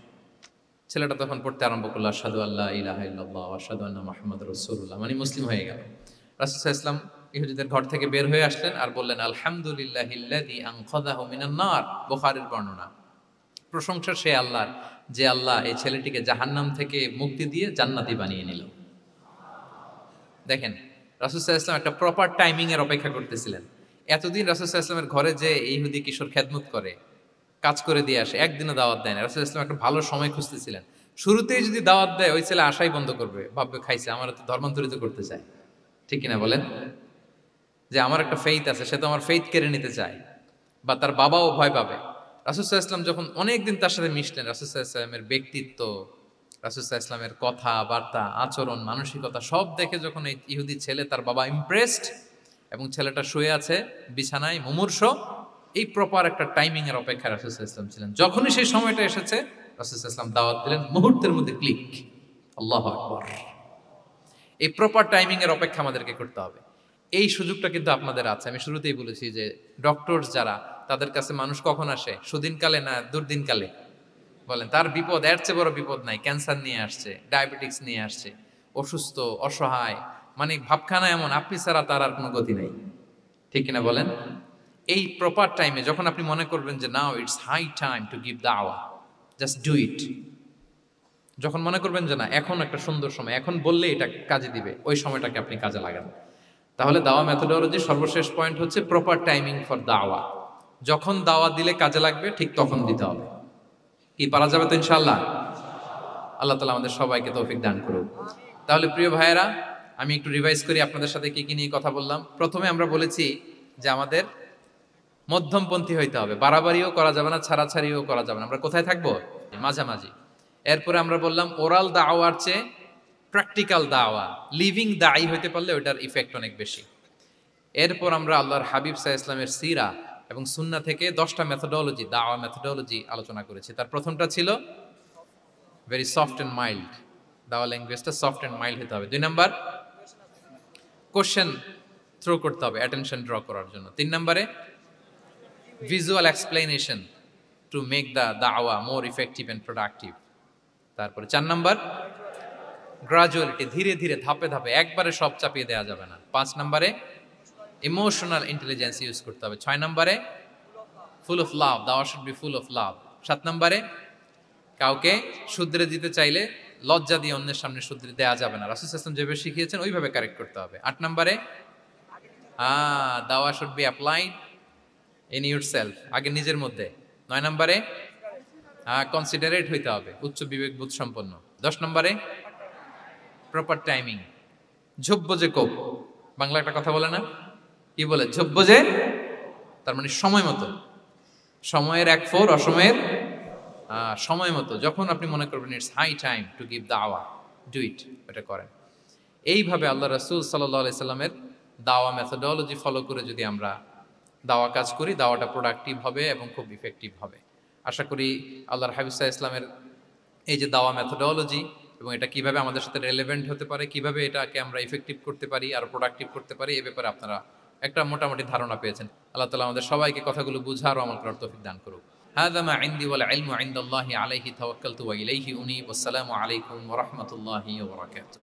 ছেলেটা তখন পড়তে আরম্ভ করলো আশহাদু আল্লা ইলাহা ইল্লাল্লাহ ওয়া আশহাদু আন্না মুহাম্মাদুর রাসূলুল্লাহ, মানে মুসলিম হয়ে গেল। রাসূল সাল্লাল্লাহু আলাইহি ওয়াসাল্লাম ইহুদিদের ঘর থেকে বের হয়ে আসলেন আর বললেন আলহামদুলিল্লাহিল্লাযী আনকাযাহু মিনান নার, বুখারীর বর্ণনা। প্রশংসা সে আল্লাহর, যে আল্লাহ এই ছেলেটিকে জাহান্নাম থেকে মুক্তি দিয়ে জান্নাতি বানিয়ে নিল। দেখেন রাসূল সাল্লাল্লাহু আলাইহি ওয়াসাল্লাম একটা প্রপার টাইমিং এর অপেক্ষা করতেছিলেন। এতদিন রাসূল সাল্লাল্লাহু আলাইহি ওয়াসাল্লামের ঘরে যে ইহুদি কিশোর খেদমত করে, কাজ করে দিয়ে আসে, একদিনও দাওয়াত দেয় না। রাসূল সাল্লাল্লাহু আলাইহি ওয়াসাল্লাম একটা ভালো সময় খুঁজতেছিলেন। শুরুতেই যদি দাওয়াত দেয়, ওই ছেলে আশাই বন্ধ করবে, ভাববে খাইছে, আমার তো ধর্মান্তরিত করতে চায়। ঠিক কিনা বলেন? যে আমার একটা ফেইথ আছে, সে তো আমার ফেইথ কেড়ে নিতে চায়, বা তার বাবাও ভয় পাবে। রাসূল সাল্লাল্লাহু আলাইহি ওয়াসাল্লাম যখন অনেকদিন তার সাথে মিশলেন, রাসূল সাল্লাল্লাহু আলাইহি ওয়াসাল্লামের ব্যক্তিত্ব, রাসূল সাল্লাল্লাহু আলাইহি ওয়াসাল্লামের কথা বার্তা, আচরণ, মানসিকতা সব দেখে যখন এই ইহুদি ছেলে তার বাবা ইমপ্রেসড, এবং ছেলেটা শুয়ে আছে বিছানায় মুমূর্ষ, এই প্রপার একটা টাইমিং এর অপেক্ষা রাসূল সাল্লাল্লাহু আলাইহি ওয়াসাল্লাম ছিলেন। যখনই সেই সময়টা এসেছে, রাসূল সাল্লাল্লাহু আলাইহি ওয়াসাল্লাম দাওয়াত দিলেন, মুহূর্তের মধ্যে ক্লিক। আল্লাহু আকবার। এই প্রপার টাইমিং এর অপেক্ষা আমাদেরকে করতে হবে। এই সুযোগটা কিন্তু আপনাদের আছে। আমি শুরুতেই বলেছি যে ডক্টরস যারা, তাদের কাছে মানুষ কখন আসে? সুদিনকালে না দুর্দিনকালে? বলেন, তার বিপদ এর চেয়ে বড় বিপদ নাই। ক্যান্সার নিয়ে আসছে, ডায়াবেটিক্স নিয়ে আসছে, অসুস্থ, অসহায়, মানে ভাবখানা এমন, আপনি ছাড়া তার আর কোনো গতি নেই। ঠিক কিনা বলেন? এই প্রপার টাইমে যখন আপনি মনে করবেন যে now it's high time to give দাওয়া, জাস্ট ডু ইট। যখন মনে করবেন যে না এখন একটা সুন্দর সময়, এখন বললে এটা কাজে দিবে, ওই সময়টাকে আপনি কাজে লাগান। তাহলে দাওয়া মেথোডোলজি সর্বশেষ পয়েন্ট হচ্ছে প্রপার টাইমিং ফর দাওয়া। যখন দাওয়া দিলে কাজে লাগবে, ঠিক তখন দিতে হবে। কি পারা যাবে তো ইনশাআল্লাহ? আল্লাহ তাআলা আমাদের সবাইকে তৌফিক দান করুন। তাহলে প্রিয় ভাইয়েরা, আমি একটু রিভাইজ করি আপনাদের সাথে কি কি নিয়ে কথা বললাম। প্রথমে আমরা বলেছি যে আমাদের মধ্যমপন্থী হইতে হবে, বাড়াবাড়িও করা যাবে না, ছাড়াছাড়িও করা যাবে না। আমরা কোথায় থাকবো? মাঝামাঝি। এরপরে আমরা বললাম ওরাল দাওয়ার চেয়ে প্র্যাকটিক্যাল দাওয়া, লিভিং দায়ী হইতে পারলে ওটার ইফেক্ট অনেক বেশি। এরপর আমরা আল্লাহর হাবিব সাল্লাল্লাহু আলাইহি ওয়াসাল্লামের সিরা এবং সুন্নাহ থেকে 10টা মেথোডোলজি, দাওয়া মেথোডোলজি আলোচনা করেছি। তার প্রথমটা ছিল ভেরি সফট অ্যান্ড মাইল্ড, দাওয়া ল্যাঙ্গুয়েজটা সফট অ্যান্ড মাইল্ড হতে হবে। 2 নাম্বার, কোশ্চেন থ্রো করতে হবে অ্যাটেনশন ড্র করার জন্য। 3 নম্বরে, visual explanation to make the দাওয়া মোর ইফেক্টিভ অ্যান্ড প্রোডাক্টিভ। তারপরে 4 নাম্বার, গ্রাজুয়ালিটি, ধীরে ধীরে ধাপে ধাপে, একবারে সব চাপিয়ে দেওয়া যাবে না। 5 নম্বরে, ইমোশনাল ইন্টেলিজেন্স ইউজ করতে হবে। 6 নম্বরে, ফুল অফ লাভ, দাওয়া should be full of love. 7 নম্বরে, কাউকে শুধরে দিতে চাইলে লজ্জা দিয়ে অন্যের সামনে শুধরে দেওয়া যাবে না, রাসূল সাল্লাল্লাহু আলাইহি ওয়াসাল্লাম যেভাবে শিখিয়েছেন ওইভাবে কারেক্ট করতে হবে। 8 নম্বরে, দাওয়া should be applied in yourself, আগে নিজের মধ্যে। 9 নম্বরে, কনসিডারেট হইতে হবে, উচ্চ বিবেক বোধ সম্পন্ন। 10 নম্বরে, প্রপার টাইমিং, ঝোপ্প যে কোপ, বাংলা একটা কথা বলে না, কি বলে? ঝোপ্প যে, তার মানে সময় মতো, সময়ের 1/4, অসময়ের সময় মতো। যখন আপনি মনে করবেন it's high time to give দাওয়া, ডু ইট, এটা করেন। এইভাবে আল্লাহ রাসূল সাল্লাল্লাহু আলাইহি সাল্লামের দাওয়া মেথোডোলজি ফলো করে যদি আমরা দাওয়া কাজ করি, দাওয়াটা প্রোডাক্টিভ হবে এবং খুব ইফেক্টিভ হবে। আশা করি আল্লাহর হাবিব সাল্লাল্লাহু আলাইহি ইসলামের এই যে দাওয়া মেথোডোলজি এবং এটা কিভাবে আমাদের সাথে রেলেভেন্ট হতে পারে, কিভাবে এটাকে আমরা ইফেক্টিভ করতে পারি আর প্রোডাক্টিভ করতে পারি, এই ব্যাপারে আপনারা একটা মোটামুটি ধারণা পেয়েছেন। আল্লাহ তাআলা আমাদের সবাইকে কথাগুলো বুঝার ও আমল করার তৌফিক দান করুক। হাযা মা ইনদি ওয়াল ইলমু ইনদাল্লাহি আলাইহি তাওয়াক্কালতু ওয়া ইলাইহি উনীব। আসসালামু আলাইকুম ওয়া রাহমাতুল্লাহি ওয়া বারাকাতুহু।